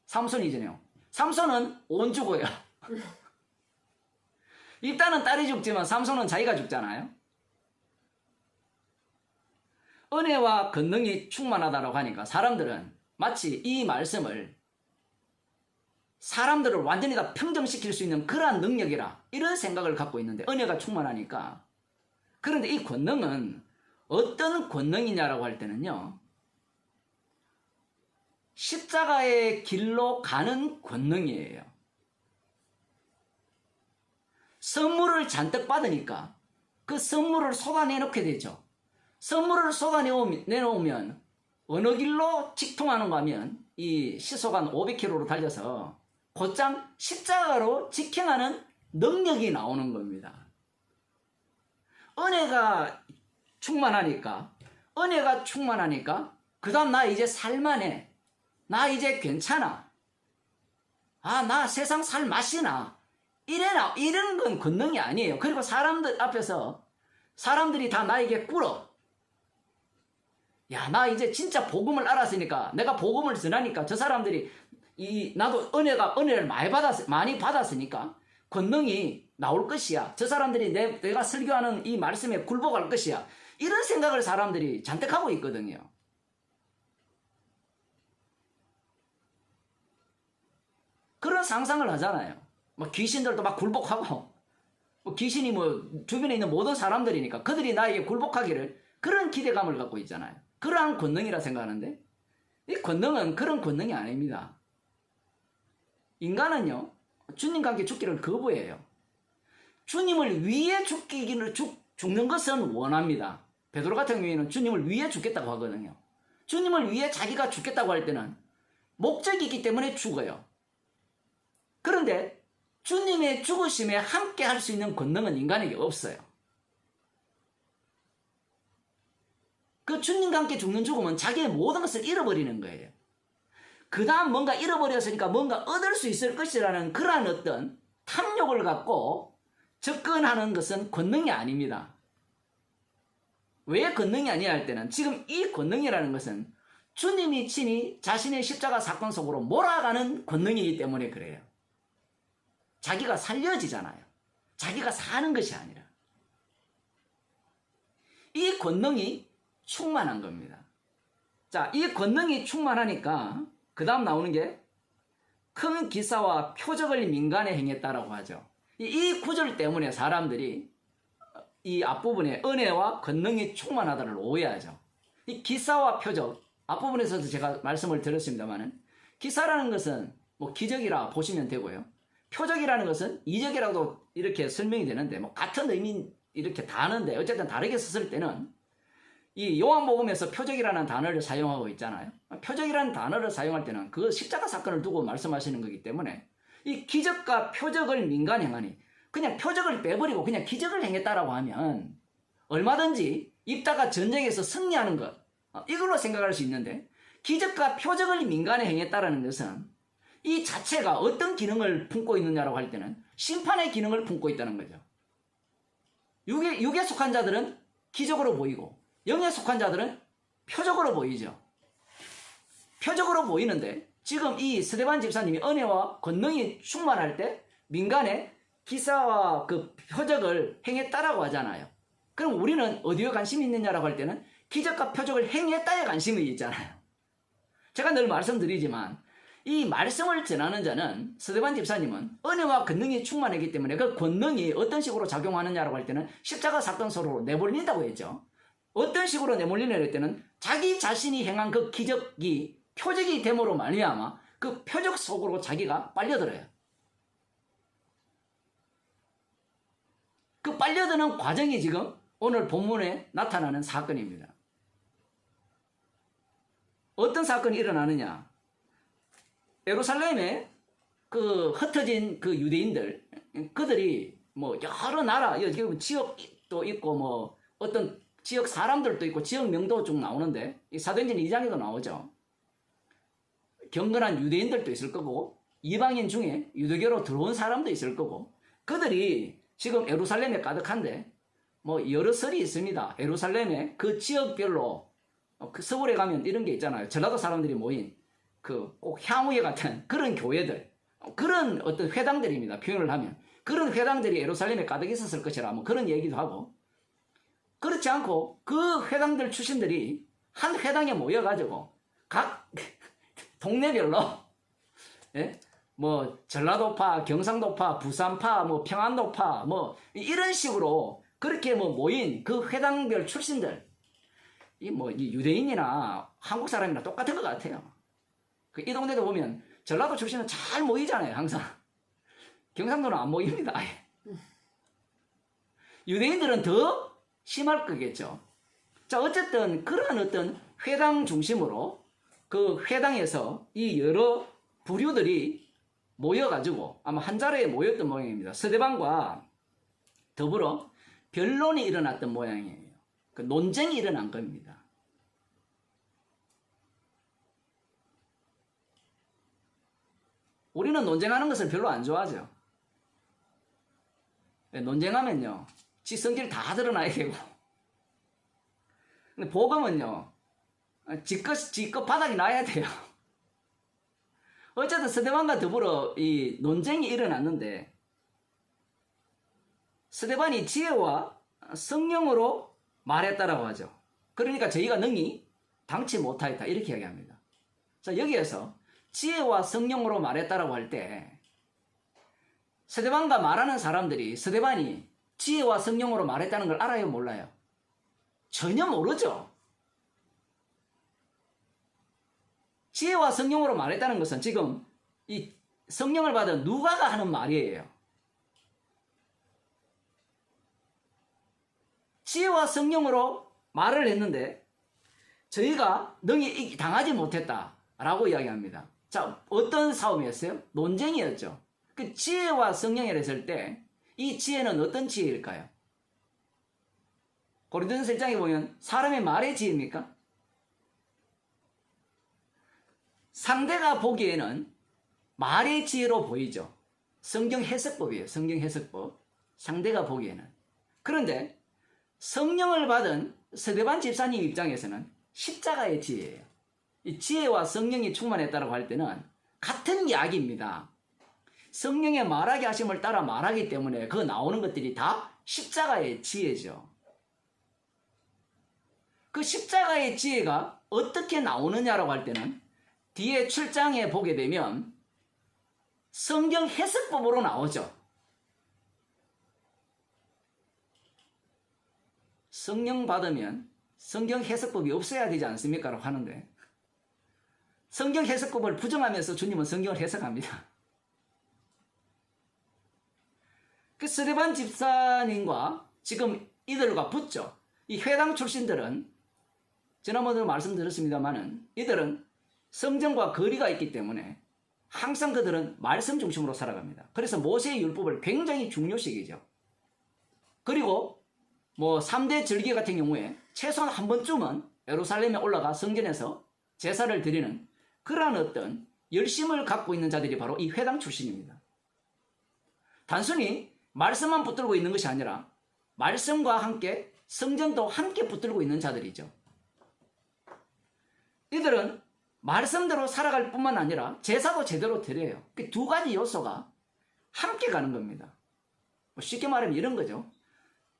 삼손이잖아요. 삼손은 온 죽어요. 입다는 딸이 죽지만 삼손은 자기가 죽잖아요. 은혜와 권능이 충만하다고 하니까 사람들은 마치 이 말씀을 사람들을 완전히 다 평정시킬 수 있는 그러한 능력이라 이런 생각을 갖고 있는데 은혜가 충만하니까. 그런데 이 권능은 어떤 권능이냐라고 할 때는요, 십자가의 길로 가는 권능이에요. 선물을 잔뜩 받으니까 그 선물을 쏟아내놓게 되죠. 선물을 쏟아내놓으면 어느 길로 직통하는가 하면 이 시속 한 500km로 달려서 곧장 십자가로 직행하는 능력이 나오는 겁니다. 은혜가 충만하니까 그 다음 나 이제 살만해. 나 이제 괜찮아. 아, 나 세상 살 맛이 나. 이런 건 권능이 아니에요. 그리고 사람들 앞에서 사람들이 다 나에게 꿇어. 야, 나 이제 진짜 복음을 알았으니까, 내가 복음을 전하니까 저 사람들이 나도 은혜를 많이 받았으니까 권능이 나올 것이야. 저 사람들이 내가 설교하는 이 말씀에 굴복할 것이야. 이런 생각을 사람들이 잔뜩 하고 있거든요. 그런 상상을 하잖아요. 뭐 귀신들도 막 굴복하고, 뭐 귀신이 뭐 주변에 있는 모든 사람들이니까 그들이 나에게 굴복하기를 그런 기대감을 갖고 있잖아요. 그러한 권능이라 생각하는데 이 권능은 그런 권능이 아닙니다. 인간은요, 주님과 함께 죽기를 거부해요. 주님을 위해 죽는 것은 원합니다. 베드로 같은 경우에는 주님을 위해 죽겠다고 하거든요. 주님을 위해 자기가 죽겠다고 할 때는 목적이 있기 때문에 죽어요. 그런데 주님의 죽으심에 함께 할 수 있는 권능은 인간에게 없어요. 그 주님과 함께 죽는 죽음은 자기의 모든 것을 잃어버리는 거예요. 그 다음 뭔가 잃어버렸으니까 뭔가 얻을 수 있을 것이라는 그러한 어떤 탐욕을 갖고 접근하는 것은 권능이 아닙니다. 왜 권능이 아니냐 할 때는 지금 이 권능이라는 것은 주님이 친히 자신의 십자가 사건 속으로 몰아가는 권능이기 때문에 그래요. 자기가 살려지잖아요. 자기가 사는 것이 아니라. 이 권능이 충만한 겁니다. 자, 이 권능이 충만하니까 그 다음 나오는 게 큰 기사와 표적을 민간에 행했다라고 하죠. 이 구절 때문에 사람들이 이 앞부분에 은혜와 권능이 충만하다를 오해하죠. 이 기사와 표적, 앞부분에서도 제가 말씀을 드렸습니다만은 기사라는 것은 뭐 기적이라 보시면 되고요. 표적이라는 것은 이적이라고 이렇게 설명이 되는데 뭐 같은 의미 이렇게 다 하는데 어쨌든 다르게 썼을 때는 이 요한복음에서 표적이라는 단어를 사용하고 있잖아요. 표적이라는 단어를 사용할 때는 그 십자가 사건을 두고 말씀하시는 거기 때문에 이 기적과 표적을 민간에 행하니 그냥 표적을 빼버리고 그냥 기적을 행했다라고 하면 얼마든지 입다가 전쟁에서 승리하는 것 이걸로 생각할 수 있는데 기적과 표적을 민간에 행했다라는 것은 이 자체가 어떤 기능을 품고 있느냐라고 할 때는 심판의 기능을 품고 있다는 거죠. 육에 속한 자들은 기적으로 보이고 영에 속한 자들은 표적으로 보이죠. 표적으로 보이는데 지금 이 스데반 집사님이 은혜와 권능이 충만할 때 민간에 기사와 그 표적을 행했다라고 하잖아요. 그럼 우리는 어디에 관심이 있느냐라고 할 때는 기적과 표적을 행했다에 관심이 있잖아요. 제가 늘 말씀드리지만 이 말씀을 전하는 자는 스데반 집사님은 은혜와 권능이 충만하기 때문에 그 권능이 어떤 식으로 작용하느냐라고 할 때는 십자가 사건 속으로 내몰린다고 했죠. 어떤 식으로 내몰리느냐 할 때는 자기 자신이 행한 그 기적이 표적이 됨으로 말미암아 그 표적 속으로 자기가 빨려들어요. 그 빨려드는 과정이 지금 오늘 본문에 나타나는 사건입니다. 어떤 사건이 일어나느냐? 예루살렘에 그 흩어진 그 유대인들, 그들이 뭐 여러 나라, 여기 지역도 있고 뭐 어떤 지역 사람들도 있고 지역명도 쭉 나오는데 이 사도행전 2장에도 나오죠. 경건한 유대인들도 있을 거고 이방인 중에 유대교로 들어온 사람도 있을 거고 그들이 지금 예루살렘에 가득한데 뭐 여러 설이 있습니다. 예루살렘에 그 지역별로 그 서울에 가면 이런 게 있잖아요. 전라도 사람들이 모인 그 꼭 향후회 같은 그런 교회들, 그런 어떤 회당들입니다. 표현을 하면 그런 회당들이 예루살렘에 가득 있었을 것이라 뭐 그런 얘기도 하고, 그렇지 않고 그 회당들 출신들이 한 회당에 모여가지고 각 동네별로 예? 뭐 전라도파, 경상도파, 부산파, 뭐 평안도파 뭐 이런 식으로 그렇게 뭐 모인 그 회당별 출신들, 이 뭐 유대인이나 한국 사람이나 똑같은 것 같아요. 이 동네도 보면 전라도 출신은 잘 모이잖아요. 항상. 경상도는 안 모입니다. 아예. 유대인들은 더 심할 거겠죠. 자, 어쨌든 그런 어떤 회당 중심으로 그 회당에서 이 여러 부류들이 모여가지고 아마 한 자리에 모였던 모양입니다. 스데반과 더불어 변론이 일어났던 모양이에요. 그 논쟁이 일어난 겁니다. 우리는 논쟁하는 것을 별로 안 좋아하죠. 논쟁하면요, 지 성질 다 드러나야 되고. 근데 복음은요, 지껏 바닥이 나야 돼요. 어쨌든 스데반과 더불어 이 논쟁이 일어났는데, 스데반이 지혜와 성령으로 말했다라고 하죠. 그러니까 저희가 능히 당치 못하였다 이렇게 이야기합니다. 자, 여기에서 지혜와 성령으로 말했다라고 할 때 스데반과 말하는 사람들이 스데반이 지혜와 성령으로 말했다는 걸 알아요, 몰라요? 전혀 모르죠. 지혜와 성령으로 말했다는 것은 지금 이 성령을 받은 누가가 하는 말이에요. 지혜와 성령으로 말을 했는데 저희가 능히 당하지 못했다라고 이야기합니다. 자, 어떤 싸움이었어요? 논쟁이었죠. 그 지혜와 성령이라 했을 때 이 지혜는 어떤 지혜일까요? 고린도전서 1장에 보면 사람의 말의 지혜입니까? 상대가 보기에는 말의 지혜로 보이죠. 성경 해석법이에요. 성경 해석법. 상대가 보기에는. 그런데 성령을 받은 스데반 집사님 입장에서는 십자가의 지혜예요. 이 지혜와 성령이 충만했다고 할 때는 같은 이야기입니다. 성령의 말하게 하심을 따라 말하기 때문에 그 나오는 것들이 다 십자가의 지혜죠. 그 십자가의 지혜가 어떻게 나오느냐라고 할 때는 뒤에 7장에 보게 되면 성경 해석법으로 나오죠. 성령 받으면 성경 해석법이 없어야 되지 않습니까? 라고 하는데 성경 해석법을 부정하면서 주님은 성경을 해석합니다. 그 스데반 집사님과 지금 이들과 붙죠. 이 회당 출신들은 지난번에도 말씀드렸습니다만은 이들은 성전과 거리가 있기 때문에 항상 그들은 말씀 중심으로 살아갑니다. 그래서 모세의 율법을 굉장히 중요시기죠. 그리고 뭐 3대 절기 같은 경우에 최소한 한 번쯤은 예루살렘에 올라가 성전에서 제사를 드리는 그러한 어떤 열심을 갖고 있는 자들이 바로 이 회당 출신입니다. 단순히 말씀만 붙들고 있는 것이 아니라 말씀과 함께 성전도 함께 붙들고 있는 자들이죠. 이들은 말씀대로 살아갈 뿐만 아니라 제사도 제대로 드려요. 그 두 가지 요소가 함께 가는 겁니다. 쉽게 말하면 이런 거죠.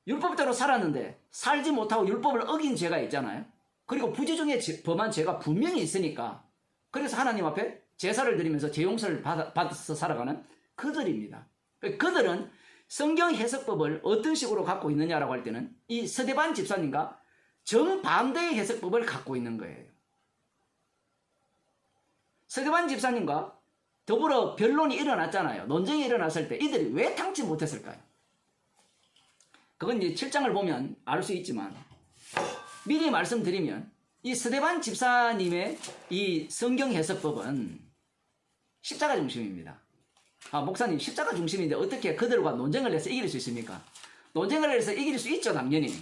율법대로 살았는데 살지 못하고 율법을 어긴 죄가 있잖아요. 그리고 부지 중에 범한 죄가 분명히 있으니까 그래서 하나님 앞에 제사를 드리면서 죄 용서를 받아서 살아가는 그들입니다. 그들은 성경 해석법을 어떤 식으로 갖고 있느냐라고 할 때는 이 스데반 집사님과 정반대의 해석법을 갖고 있는 거예요. 스데반 집사님과 더불어 변론이 일어났잖아요. 논쟁이 일어났을 때 이들이 왜 탐지 못했을까요? 그건 이제 7장을 보면 알 수 있지만 미리 말씀드리면 이 스데반 집사님의 이 성경 해석법은 십자가 중심입니다. 목사님 십자가 중심인데 어떻게 그들과 논쟁을 해서 이길 수 있습니까? 논쟁을 해서 이길 수 있죠, 당연히.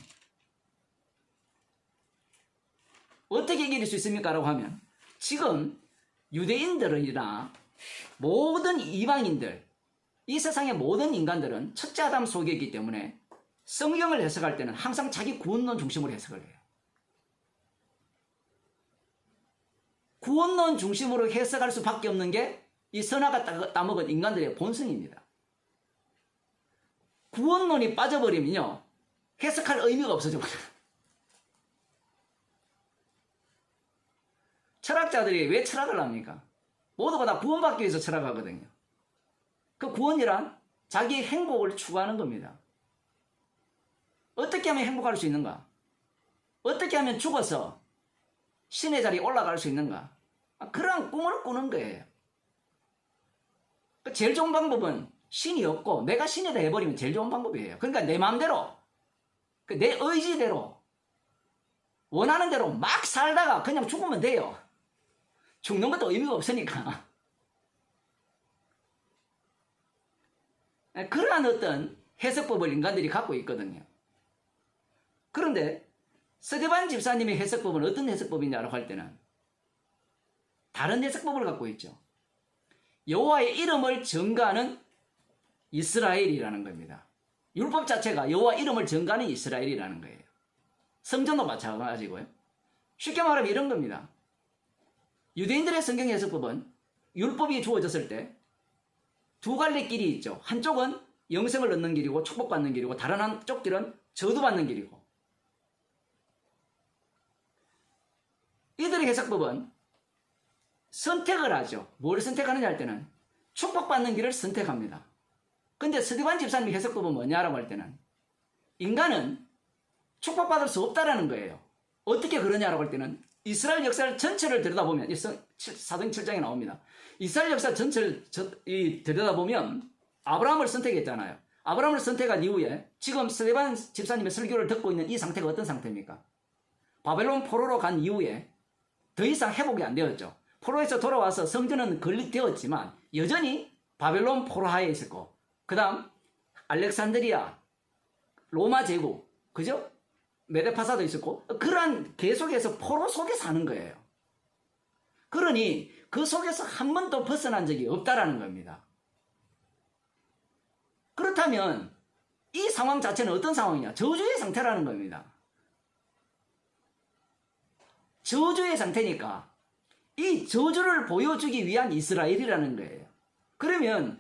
어떻게 이길 수 있습니까? 라고 하면 지금 유대인들이나 모든 이방인들, 이 세상의 모든 인간들은 첫째 아담 속에 있기 때문에 성경을 해석할 때는 항상 자기 구원론 중심으로 해석을 해요. 구원론 중심으로 해석할 수밖에 없는 게 이 선악을 따먹은 인간들의 본성입니다. 구원론이 빠져버리면요, 해석할 의미가 없어져버려요. 철학자들이 왜 철학을 합니까? 모두가 다 구원받기 위해서 철학하거든요. 그 구원이란 자기의 행복을 추구하는 겁니다. 어떻게 하면 행복할 수 있는가? 어떻게 하면 죽어서 신의 자리에 올라갈 수 있는가? 그러한 꿈을 꾸는 거예요. 제일 좋은 방법은 신이 없고 내가 신이 다 해버리면 제일 좋은 방법이에요. 그러니까 내 마음대로, 내 의지대로, 원하는 대로 막 살다가 그냥 죽으면 돼요. 죽는 것도 의미가 없으니까. 그러한 어떤 해석법을 인간들이 갖고 있거든요. 그런데 스데반 집사님의 해석법은 어떤 해석법이냐고 할 때는 다른 해석법을 갖고 있죠. 여호와의 이름을 전가하는 이스라엘이라는 겁니다. 율법 자체가 여호와 이름을 전가하는 이스라엘이라는 거예요. 성전도 마찬가지고요. 쉽게 말하면 이런 겁니다. 유대인들의 성경 해석법은 율법이 주어졌을 때 두 갈래 길이 있죠. 한쪽은 영생을 얻는 길이고 축복받는 길이고 다른 한쪽 길은 저주받는 길이고, 이들의 해석법은 선택을 하죠. 뭘 선택하느냐 할 때는 축복받는 길을 선택합니다. 근데 스데반 집사님 해석법은 뭐냐라고 할 때는 인간은 축복받을 수 없다라는 거예요. 어떻게 그러냐라고 할 때는 이스라엘 역사를 전체를 들여다보면, 사도행 7장에 나옵니다. 이스라엘 역사 전체를 들여다보면 아브라함을 선택했잖아요. 아브라함을 선택한 이후에 지금 스데반 집사님의 설교를 듣고 있는 이 상태가 어떤 상태입니까? 바벨론 포로로 간 이후에 더 이상 회복이 안 되었죠. 포로에서 돌아와서 성전은 건립되었지만 여전히 바벨론 포로하에 있었고, 그 다음 알렉산드리아, 로마 제국, 그죠? 메데파사도 있었고, 그러한 계속해서 포로 속에 사는 거예요. 그러니 그 속에서 한 번도 벗어난 적이 없다라는 겁니다. 그렇다면 이 상황 자체는 어떤 상황이냐? 저주의 상태라는 겁니다. 저주의 상태니까 이 저주를 보여주기 위한 이스라엘이라는 거예요. 그러면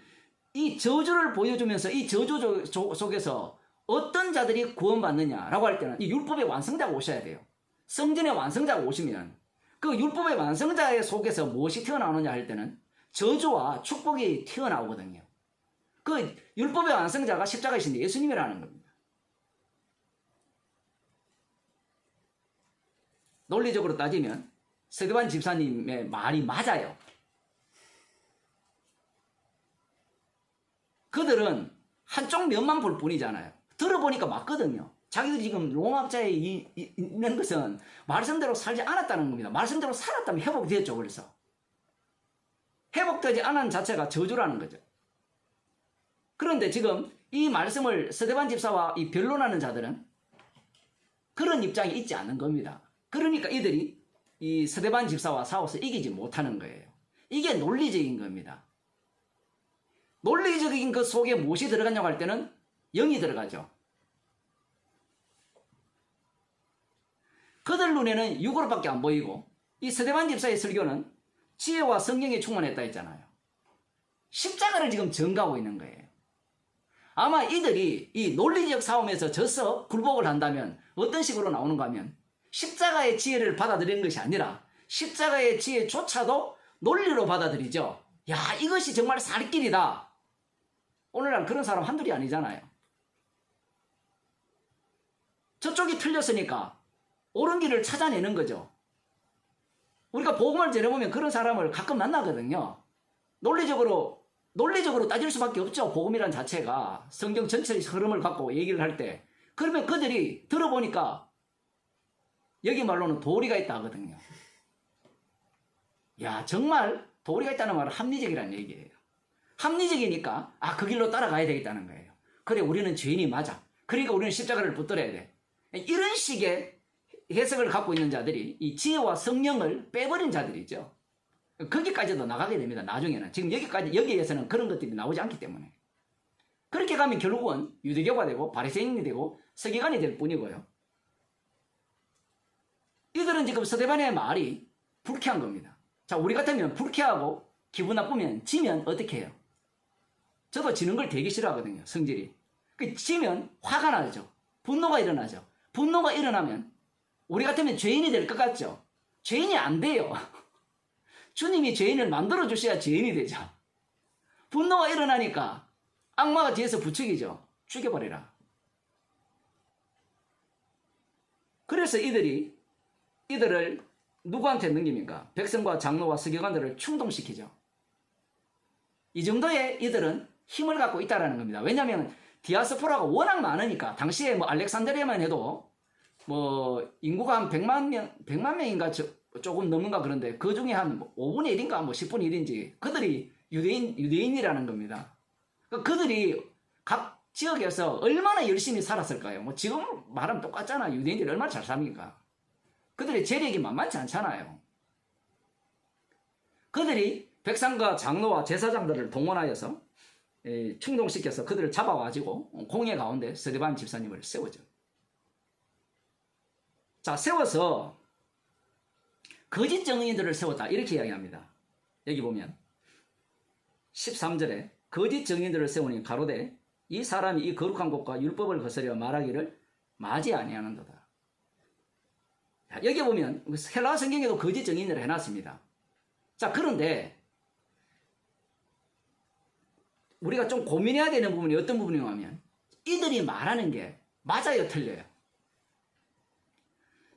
이 저주를 보여주면서 이 저주 속에서 어떤 자들이 구원받느냐라고 할 때는 이 율법의 완성자가 오셔야 돼요. 성전의 완성자가 오시면 그 율법의 완성자 속에서 무엇이 튀어나오느냐 할 때는 저주와 축복이 튀어나오거든요. 그 율법의 완성자가 십자가이신데 예수님이라는 겁니다. 논리적으로 따지면 스데반 집사님의 말이 맞아요. 그들은 한쪽 면만 볼 뿐이잖아요. 들어보니까 맞거든요. 자기들이 지금 로마자에 있는 것은 말씀대로 살지 않았다는 겁니다. 말씀대로 살았다면 회복되었죠. 그래서 회복되지 않은 자체가 저주라는 거죠. 그런데 지금 이 말씀을 스데반 집사와 이 변론하는 자들은 그런 입장이 있지 않는 겁니다. 그러니까 이들이 이 스데반 집사와 싸워서 이기지 못하는 거예요. 이게 논리적인 겁니다. 논리적인 그 속에 무엇이 들어갔냐고 할 때는 영이 들어가죠. 그들 눈에는 육으로밖에 안 보이고 이 스데반 집사의 설교는 지혜와 성령에 충만했다 했잖아요. 십자가를 지금 전가하고 있는 거예요. 아마 이들이 이 논리적 싸움에서 져서 굴복을 한다면 어떤 식으로 나오는가 하면 십자가의 지혜를 받아들이는 것이 아니라 십자가의 지혜조차도 논리로 받아들이죠. 야, 이것이 정말 살 길이다. 오늘날 그런 사람 한둘이 아니잖아요. 저쪽이 틀렸으니까 옳은 길을 찾아내는 거죠. 우리가 복음을 전해보면 그런 사람을 가끔 만나거든요. 논리적으로 따질 수밖에 없죠. 복음이란 자체가 성경 전체의 흐름을 갖고 얘기를 할 때. 그러면 그들이 들어보니까 여기 말로는 도리가 있다 하거든요. 야, 정말 도리가 있다는 말은 합리적이라는 얘기예요. 합리적이니까 그 길로 따라가야 되겠다는 거예요. 그래, 우리는 죄인이 맞아. 그러니까 우리는 십자가를 붙들어야 돼. 이런 식의 해석을 갖고 있는 자들이 이 지혜와 성령을 빼버린 자들이죠. 거기까지도 나가게 됩니다. 나중에는. 지금 여기에서는 그런 것들이 나오지 않기 때문에. 그렇게 가면 결국은 유대교가 되고 바리새인이 되고 서기관이 될 뿐이고요. 이들은 지금 스데반의 말이 불쾌한 겁니다. 자, 우리 같으면 불쾌하고 기분 나쁘면 지면 어떻게 해요? 저도 지는 걸 되게 싫어하거든요. 성질이. 지면 화가 나죠. 분노가 일어나죠. 분노가 일어나면 우리 같으면 죄인이 될 것 같죠. 죄인이 안 돼요. 주님이 죄인을 만들어 주셔야 죄인이 되죠. 분노가 일어나니까 악마가 뒤에서 부추기죠. 죽여버리라. 그래서 이들을 누구한테 넘깁니까? 백성과 장로와 서기관들을 충동시키죠. 이 정도의 이들은 힘을 갖고 있다는 겁니다. 왜냐하면 디아스포라가 워낙 많으니까. 당시에 알렉산드리아만 해도 인구가 한 100만 명인가 조금 넘는가 그런데 그 중에 한 5분의 1인가 10분의 1인지 그들이 유대인이라는 겁니다. 그들이 각 지역에서 얼마나 열심히 살았을까요? 지금 말하면 똑같잖아. 유대인들이 얼마나 잘 삽니까? 그들의 재력이 만만치 않잖아요. 그들이 백성과 장로와 제사장들을 동원하여서 충동시켜서 그들을 잡아가지고 공회 가운데 스데반 집사님을 세우죠. 자, 세워서 거짓 증인들을 세웠다. 이렇게 이야기합니다. 여기 보면 13절에 거짓 증인들을 세우니 가로되 이 사람이 이 거룩한 곳과 율법을 거스려 말하기를 맞이 아니하는도다. 자, 여기 보면 헬라어 성경에도 거짓 증인을 해놨습니다. 자, 그런데 우리가 좀 고민해야 되는 부분이 어떤 부분이냐 하면 이들이 말하는 게 맞아요, 틀려요?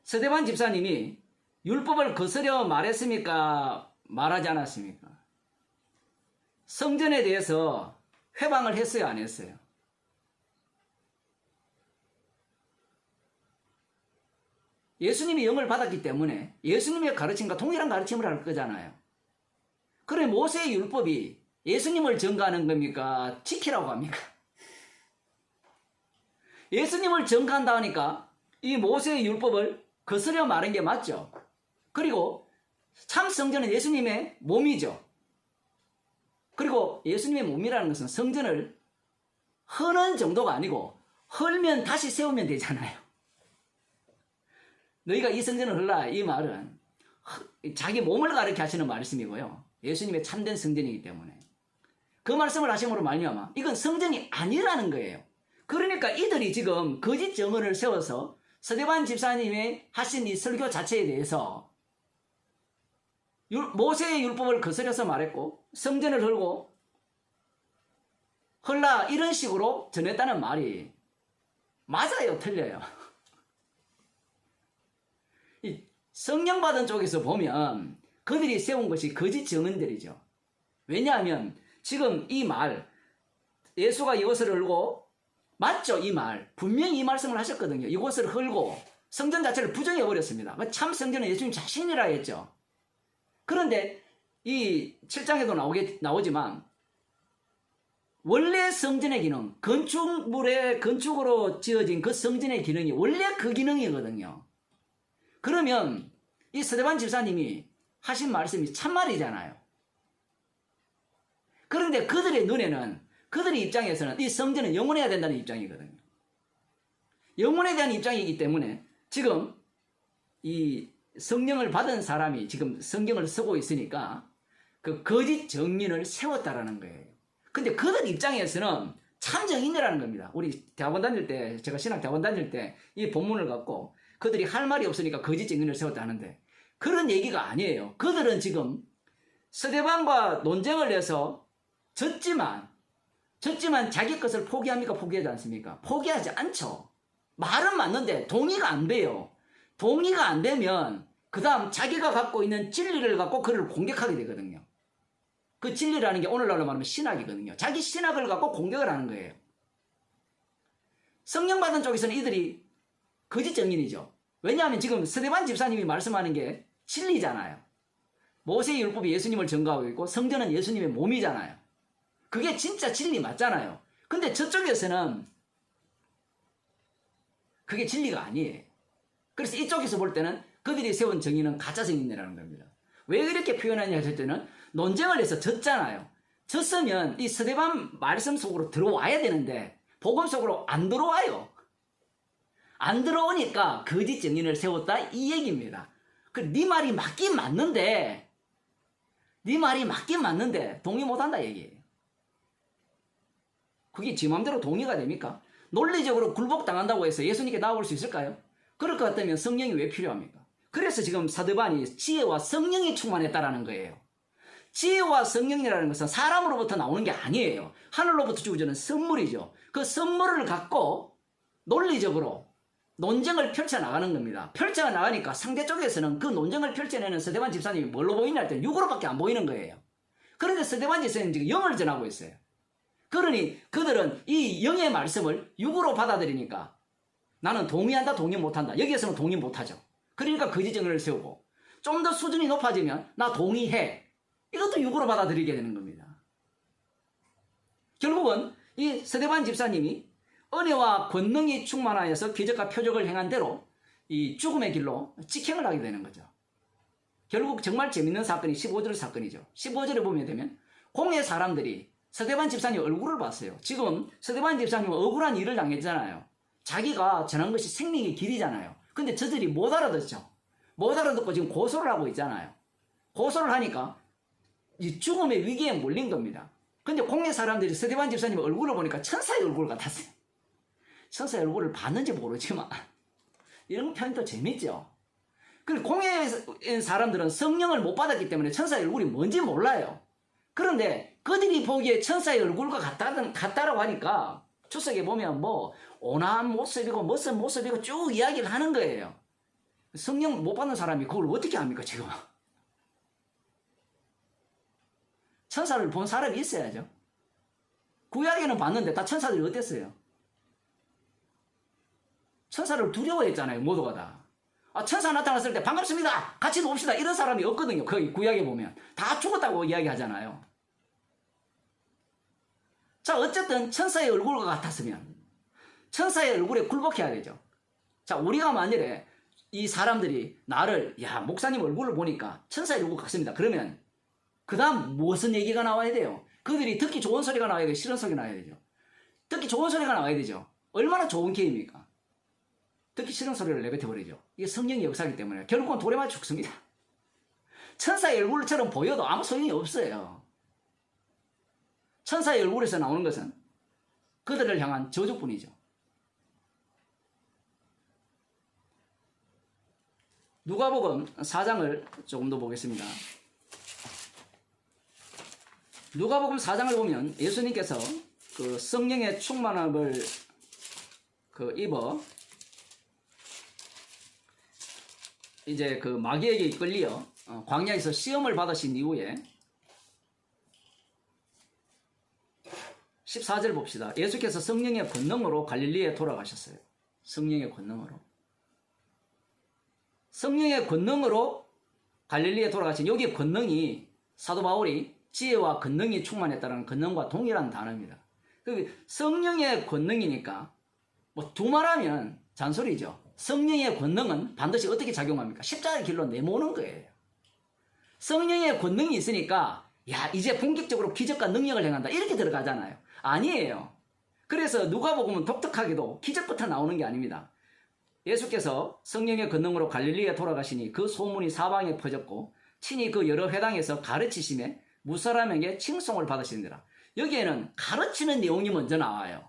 스데반 집사님이 율법을 거스려 말했습니까? 말하지 않았습니까? 성전에 대해서 회방을 했어요, 안 했어요? 예수님이 영을 받았기 때문에 예수님의 가르침과 동일한 가르침을 할 거잖아요. 그래, 모세의 율법이 예수님을 증거하는 겁니까? 지키라고 합니까? 예수님을 증거한다 하니까 이 모세의 율법을 거스려 말한 게 맞죠. 그리고 참 성전은 예수님의 몸이죠. 그리고 예수님의 몸이라는 것은 성전을 허는 정도가 아니고 헐면 다시 세우면 되잖아요. 너희가 이 성전을 헐라, 이 말은 자기 몸을 가르쳐 하시는 말씀이고요. 예수님의 참된 성전이기 때문에 그 말씀을 하심으로 말미암아 이건 성전이 아니라는 거예요. 그러니까 이들이 지금 거짓 증언을 세워서 스데반 집사님이 하신 이 설교 자체에 대해서 모세의 율법을 거스려서 말했고 성전을 헐고 헐라 이런 식으로 전했다는 말이 맞아요, 틀려요? 이 성령 받은 쪽에서 보면 그들이 세운 것이 거짓 증언들이죠. 왜냐하면 지금 이 말, 예수가 이것을 헐고, 맞죠? 이 말. 분명히 이 말씀을 하셨거든요. 이곳을 헐고 성전 자체를 부정해버렸습니다. 참 성전은 예수님 자신이라 했죠. 그런데 이 7장에도 나오지만 원래 성전의 기능, 건축으로 지어진 그 성전의 기능이 원래 그 기능이거든요. 그러면 이 스데반 집사님이 하신 말씀이 참말이잖아요. 그런데 그들의 눈에는, 그들의 입장에서는 이 성전은 영원해야 된다는 입장이거든요. 영원에 대한 입장이기 때문에 지금 이 성령을 받은 사람이 지금 성경을 쓰고 있으니까 그 거짓 정인을 세웠다라는 거예요. 근데 그들 입장에서는 참 정인이라는 겁니다. 우리 대학원 다닐 때, 제가 신학 대학원 다닐 때 이 본문을 갖고 그들이 할 말이 없으니까 거짓 정인을 세웠다 하는데 그런 얘기가 아니에요. 그들은 지금 스데반과 논쟁을 해서 졌지만 자기 것을 포기합니까? 포기하지 않습니까? 포기하지 않죠. 말은 맞는데 동의가 안 돼요. 동의가 안 되면 그 다음 자기가 갖고 있는 진리를 갖고 그를 공격하게 되거든요. 그 진리라는 게 오늘날로 말하면 신학이거든요. 자기 신학을 갖고 공격을 하는 거예요. 성령 받은 쪽에서는 이들이 거짓 정인이죠. 왜냐하면 지금 스데반 집사님이 말씀하는 게 진리잖아요. 모세의 율법이 예수님을 증거하고 있고 성전은 예수님의 몸이잖아요. 그게 진짜 진리 맞잖아요. 근데 저쪽에서는 그게 진리가 아니에요. 그래서 이쪽에서 볼 때는 그들이 세운 정의는 가짜 정의라는 겁니다. 왜 이렇게 표현하냐 했을 때는 논쟁을 해서 졌잖아요. 졌으면 이 스데반 말씀 속으로 들어와야 되는데 복음 속으로 안 들어와요. 안 들어오니까 거짓 정인을 세웠다 이 얘기입니다. 네 말이 맞긴 맞는데 동의 못한다 얘기예요. 그게 지 맘대로 동의가 됩니까? 논리적으로 굴복당한다고 해서 예수님께 나올 수 있을까요? 그럴 것 같다면 성령이 왜 필요합니까? 그래서 지금 사드반이 지혜와 성령이 충만했다라는 거예요. 지혜와 성령이라는 것은 사람으로부터 나오는 게 아니에요. 하늘로부터 주어지는 선물이죠. 그 선물을 갖고 논리적으로 논쟁을 펼쳐나가는 겁니다. 펼쳐나가니까 상대 쪽에서는 그 논쟁을 펼쳐내는 스데반 집사님이 뭘로 보이냐 할 때는 육으로밖에 안 보이는 거예요. 그런데 스데반 집사님은 지금 영을 전하고 있어요. 그러니 그들은 이 영의 말씀을 육으로 받아들이니까 나는 동의한다, 동의 못한다. 여기에서는 동의 못하죠. 그러니까 거짓 정의를 세우고 좀 더 수준이 높아지면 나 동의해. 이것도 육으로 받아들이게 되는 겁니다. 결국은 이 스데반 집사님이 은혜와 권능이 충만하여서 기적과 표적을 행한 대로 이 죽음의 길로 직행을 하게 되는 거죠. 결국 정말 재밌는 사건이 15절 사건이죠. 15절에 보면 되면 공회 사람들이 스데반 집사님 얼굴을 봤어요. 지금 스데반 집사님은 억울한 일을 당했잖아요. 자기가 전한 것이 생명의 길이잖아요. 근데 저들이 못 알아듣죠. 못 알아듣고 지금 고소를 하고 있잖아요. 고소를 하니까 이 죽음의 위기에 몰린 겁니다. 근데 공회 사람들이 스데반 집사님 얼굴을 보니까 천사의 얼굴 같았어요. 천사의 얼굴을 봤는지 모르지만 이런 표현도 재밌죠. 그리고 공회 사람들은 성령을 못 받았기 때문에 천사의 얼굴이 뭔지 몰라요. 그런데 그들이 보기에 천사의 얼굴과 같다라고 하니까 추석에 보면 뭐 온화한 모습이고 멋진 모습이고 쭉 이야기를 하는 거예요. 성령 못 받는 사람이 그걸 어떻게 합니까 지금? 천사를 본 사람이 있어야죠. 구약에는 봤는데 다 천사들이 어땠어요? 천사를 두려워했잖아요. 모두가 다. 천사 나타났을 때 반갑습니다. 같이 놉시다. 이런 사람이 없거든요. 거기 구약에 보면. 다 죽었다고 이야기하잖아요. 자, 어쨌든 천사의 얼굴과 같았으면 천사의 얼굴에 굴복해야 되죠. 자, 우리가 만일에 이 사람들이 나를 목사님 얼굴을 보니까 천사의 얼굴 같습니다. 그러면 그 다음 무슨 얘기가 나와야 돼요? 그들이 듣기 좋은 소리가 나와야 되고 싫은 소리가 나와야 되죠. 듣기 좋은 소리가 나와야 되죠. 얼마나 좋은 게임입니까? 듣기 싫은 소리를 내뱉어버리죠. 이게 성령의 역사이기 때문에 결국은 돌에 맞아 죽습니다. 천사의 얼굴처럼 보여도 아무 소용이 없어요. 천사의 얼굴에서 나오는 것은 그들을 향한 저주뿐이죠. 누가복음 4장을 조금 더 보겠습니다. 누가복음 4장을 보면 예수님께서 그 성령의 충만함을 입어 이제 그 마귀에게 이끌려 광야에서 시험을 받으신 이후에 14절 봅시다. 예수께서 성령의 권능으로 갈릴리에 돌아가셨어요. 성령의 권능으로. 성령의 권능으로 갈릴리에 돌아가신 여기 권능이 사도 바울이 지혜와 권능이 충만했다는 권능과 동일한 단어입니다. 성령의 권능이니까 뭐 두말하면 잔소리죠. 성령의 권능은 반드시 어떻게 작용합니까? 십자가의 길로 내모는 거예요. 성령의 권능이 있으니까 야, 이제 본격적으로 기적과 능력을 행한다. 이렇게 들어가잖아요. 아니에요. 그래서 누가복음은 독특하게도 기적부터 나오는 게 아닙니다. 예수께서 성령의 권능으로 갈릴리에 돌아가시니 그 소문이 사방에 퍼졌고 친히 그 여러 회당에서 가르치심에 무사람에게 칭송을 받으시니라. 여기에는 가르치는 내용이 먼저 나와요.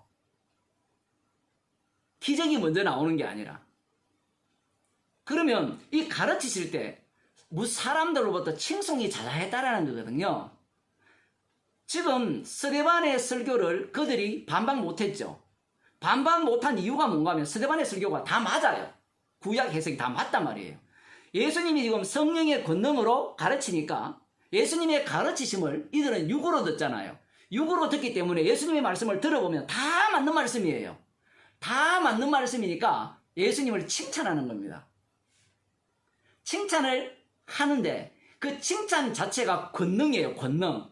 기적이 먼저 나오는 게 아니라. 그러면 이 가르치실 때 무사람들로부터 칭송이 자자했다라는 거거든요. 지금 스데반의 설교를 그들이 반박 못했죠. 반박 못한 이유가 뭔가 하면 스데반의 설교가 다 맞아요. 구약 해석이 다 맞단 말이에요. 예수님이 지금 성령의 권능으로 가르치니까 예수님의 가르치심을 이들은 육으로 듣잖아요. 육으로 듣기 때문에 예수님의 말씀을 들어보면 다 맞는 말씀이에요. 다 맞는 말씀이니까 예수님을 칭찬하는 겁니다. 칭찬을 하는데 그 칭찬 자체가 권능이에요. 권능.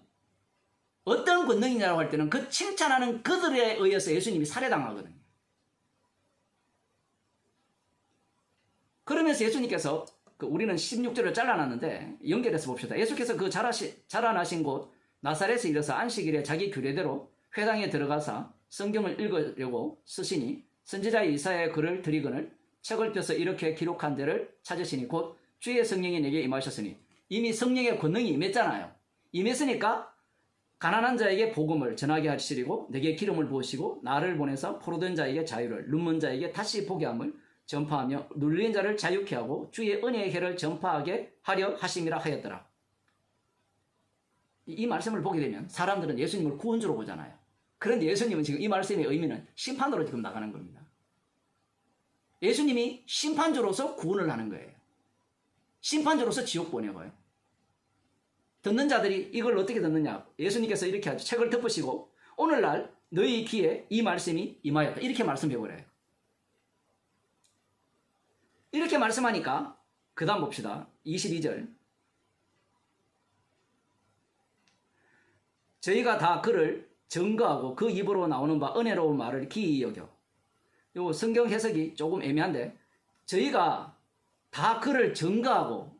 어떤 권능이냐고 할 때는 그 칭찬하는 그들에 의해서 예수님이 살해당하거든요. 그러면서 예수님께서 우리는 16절을 잘라놨는데 연결해서 봅시다. 예수께서 그 자라나신 곳 나사렛에 이르러서 안식일에 자기 규례대로 회당에 들어가사 성경을 읽으려고 쓰시니 선지자 이사야의 글을 드리거늘 책을 펴서 이렇게 기록한 데를 찾으시니 곧 주의 성령이 내게 임하셨으니 이미 성령의 권능이 임했잖아요. 임했으니까 가난한 자에게 복음을 전하게 하시리고 내게 기름을 부으시고 나를 보내서 포로된 자에게 자유를 눈먼 자에게 다시 보게 함을 전파하며 눌린 자를 자유케 하고 주의 은혜의 해를 전파하게 하려 하심이라 하였더라. 이 말씀을 보게 되면 사람들은 예수님을 구원주로 보잖아요. 그런데 예수님은 지금 이 말씀의 의미는 심판으로 지금 나가는 겁니다. 예수님이 심판주로서 구원을 하는 거예요. 심판주로서 지옥 보내고요. 듣는 자들이 이걸 어떻게 듣느냐? 예수님께서 이렇게 하죠. 책을 덮으시고 오늘날 너희 귀에 이 말씀이 임하였다. 이렇게 말씀해버려요. 이렇게 말씀하니까 그 다음 봅시다. 22절. 저희가 다 그를 증거하고 그 입으로 나오는 바 은혜로운 말을 기이 여겨. 요 성경 해석이 조금 애매한데 저희가 다 그를 증거하고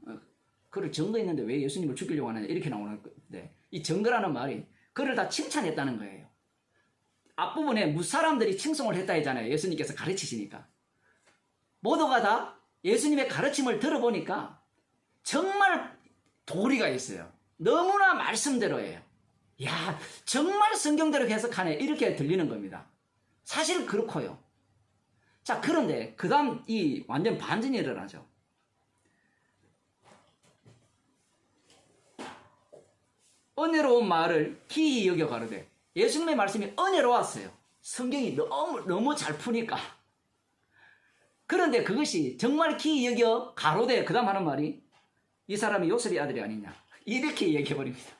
그를 증거했는데 왜 예수님을 죽이려고 하느냐 이렇게 나오는데 이 증거라는 말이 그를 다 칭찬했다는 거예요. 앞부분에 무사람들이 칭송을 했다 했잖아요. 예수님께서 가르치시니까. 모두가 다 예수님의 가르침을 들어보니까 정말 도리가 있어요. 너무나 말씀대로예요. 야, 정말 성경대로 해석하네 이렇게 들리는 겁니다. 사실 그렇고요. 자, 그런데 그 다음 이 완전 반전이 일어나죠. 은혜로운 말을 기이 여겨 가르되 예수님의 말씀이 은혜로웠어요. 성경이 너무 잘 푸니까. 그런데 그것이 정말 기이 여겨 가로되 그 다음 하는 말이 이 사람이 요셉의 아들이 아니냐 이렇게 얘기해버립니다.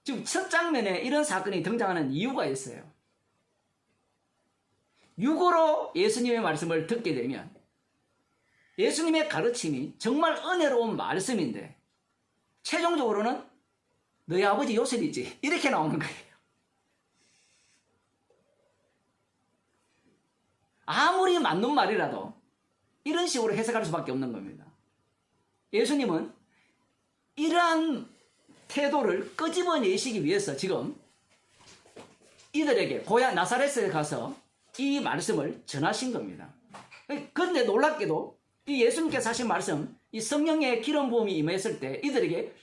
지금 첫 장면에 이런 사건이 등장하는 이유가 있어요. 육으로 예수님의 말씀을 듣게 되면 예수님의 가르침이 정말 은혜로운 말씀인데 최종적으로는 너희 아버지 요셉이지 이렇게 나오는 거예요. 아무리 맞는 말이라도 이런 식으로 해석할 수밖에 없는 겁니다. 예수님은 이러한 태도를 끄집어내시기 위해서 지금 이들에게 고향 나사렛에 가서 이 말씀을 전하신 겁니다. 그런데 놀랍게도 이 예수님께서 하신 말씀, 이 성령의 기름 부음이 임했을 때 이들에게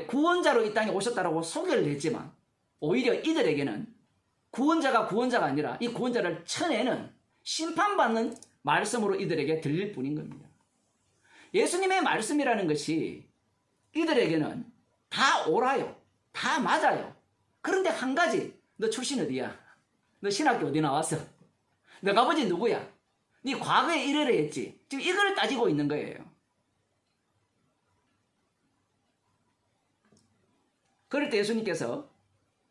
구원자로 이 땅에 오셨다라고 소개를 했지만 오히려 이들에게는 구원자가 아니라 이 구원자를 쳐내는 심판받는 말씀으로 이들에게 들릴 뿐인 겁니다. 예수님의 말씀이라는 것이 이들에게는 다 옳아요. 다 맞아요. 그런데 한 가지, 너 출신 어디야? 너 신학교 어디 나왔어? 너 아버지 누구야? 네 과거에 이래라 했지. 지금 이걸 따지고 있는 거예요. 그럴 때 예수님께서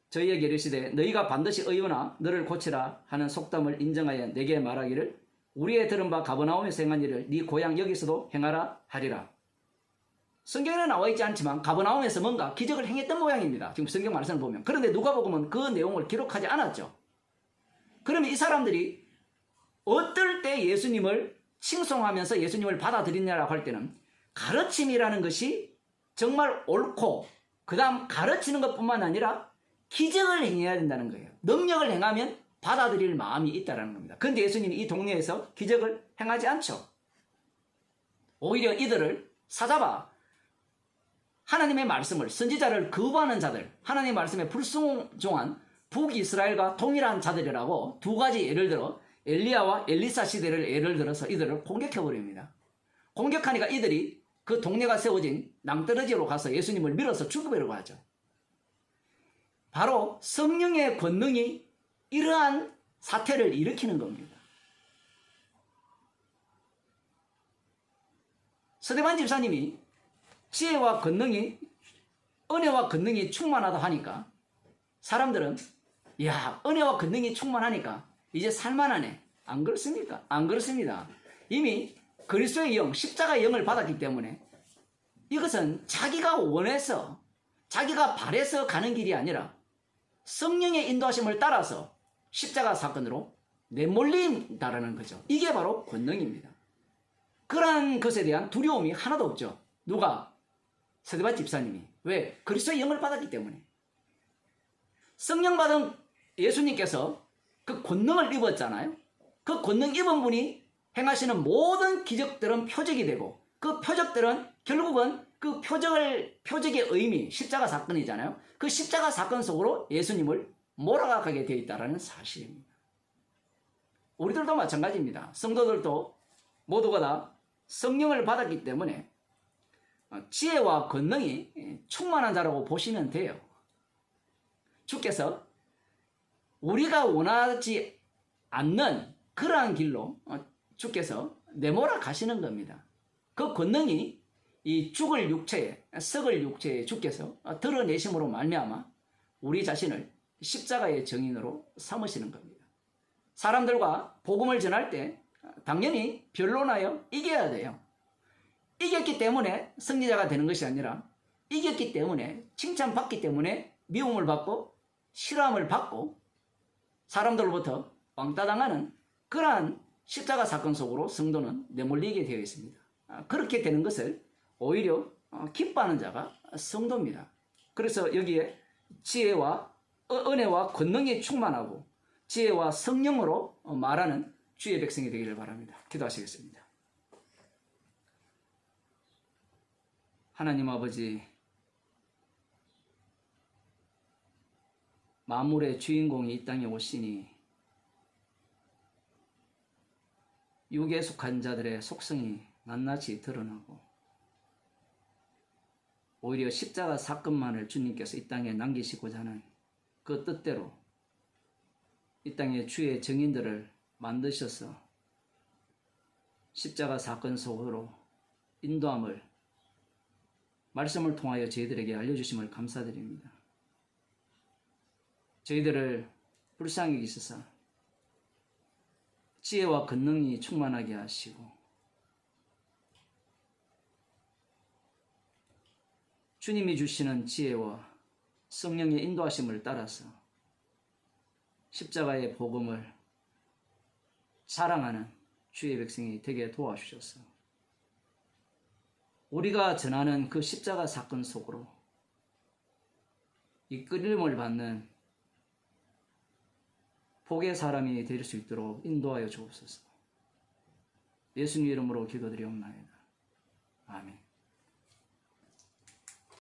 저희에게 이르시되 너희가 반드시 의원아 너를 고치라 하는 속담을 인정하여 내게 말하기를 우리의 들은 바 가버나움에서 행한 일을 네 고향 여기서도 행하라 하리라. 성경에는 나와 있지 않지만 가버나움에서 뭔가 기적을 행했던 모양입니다. 지금 성경 말씀을 보면. 그런데 누가복음은 그 내용을 기록하지 않았죠. 그러면 이 사람들이 어떨 때 예수님을 칭송하면서 예수님을 받아들이냐라고 할 때는 가르침이라는 것이 정말 옳고 그 다음 가르치는 것뿐만 아니라 기적을 행해야 된다는 거예요. 능력을 행하면 받아들일 마음이 있다는 겁니다. 그런데 예수님이 이 동네에서 기적을 행하지 않죠. 오히려 이들을 사잡아 하나님의 말씀을, 선지자를 거부하는 자들, 하나님의 말씀에 불순종한 북이스라엘과 동일한 자들이라고 두 가지 예를 들어 엘리야와 엘리사 시대를 예를 들어서 이들을 공격해버립니다. 공격하니까 이들이 그 동네가 세워진 낭떠러지로 가서 예수님을 밀어서 죽여버리고 하죠. 바로 성령의 권능이 이러한 사태를 일으키는 겁니다. 서대반 집사님이 지혜와 권능이, 은혜와 권능이 충만하다 하니까 사람들은 야, 은혜와 권능이 충만하니까 이제 살만하네. 안 그렇습니까? 안 그렇습니다. 이미 그리스도의 영, 십자가의 영을 받았기 때문에 이것은 자기가 원해서, 자기가 바래서 가는 길이 아니라 성령의 인도하심을 따라서 십자가 사건으로 내몰린다라는 거죠. 이게 바로 권능입니다. 그러한 것에 대한 두려움이 하나도 없죠. 누가? 서대반 집사님이. 왜? 그리스도의 영을 받았기 때문에. 성령 받은 예수님께서 그 권능을 입었잖아요. 그 권능 입은 분이 행하시는 모든 기적들은 표적이 되고 그 표적들은 결국은 그 표적의 의미, 십자가 사건이잖아요. 그 십자가 사건 속으로 예수님을 몰아가게 되어 있다는 사실입니다. 우리들도 마찬가지입니다. 성도들도 모두가 다 성령을 받았기 때문에 지혜와 권능이 충만한 자라고 보시면 돼요. 주께서 우리가 원하지 않는 그러한 길로 주께서 내몰아 가시는 겁니다. 그 권능이 이 죽을 육체에, 썩을 육체에 주께서 드러내심으로 말미암아 우리 자신을 십자가의 증인으로 삼으시는 겁니다. 사람들과 복음을 전할 때 당연히 변론하여 이겨야 돼요. 이겼기 때문에 승리자가 되는 것이 아니라 이겼기 때문에, 칭찬받기 때문에 미움을 받고 실함을 받고 사람들로부터 왕따 당하는 그러한 십자가 사건 속으로 성도는 내몰리게 되어 있습니다. 그렇게 되는 것을 오히려 기뻐하는 자가 성도입니다. 그래서 여기에 지혜와 은혜와 권능이 충만하고 지혜와 성령으로 말하는 주의 백성이 되기를 바랍니다. 기도하시겠습니다. 하나님 아버지, 만물의 주인공이 이 땅에 오시니 육에 속한 자들의 속성이 낱낱이 드러나고 오히려 십자가 사건만을 주님께서 이 땅에 남기시고자 하는 그 뜻대로 이 땅에 주의 증인들을 만드셔서 십자가 사건 속으로 인도함을 말씀을 통하여 저희들에게 알려주심을 감사드립니다. 저희들을 불쌍히 여기셔서 지혜와 권능이 충만하게 하시고 주님이 주시는 지혜와 성령의 인도하심을 따라서 십자가의 복음을 사랑하는 주의 백성이 되게 도와주셔서 우리가 전하는 그 십자가 사건 속으로 이끌림을 받는 복의 사람이 될 수 있도록 인도하여 주옵소서. 예수님 이름으로 기도드리옵나이다. 아멘.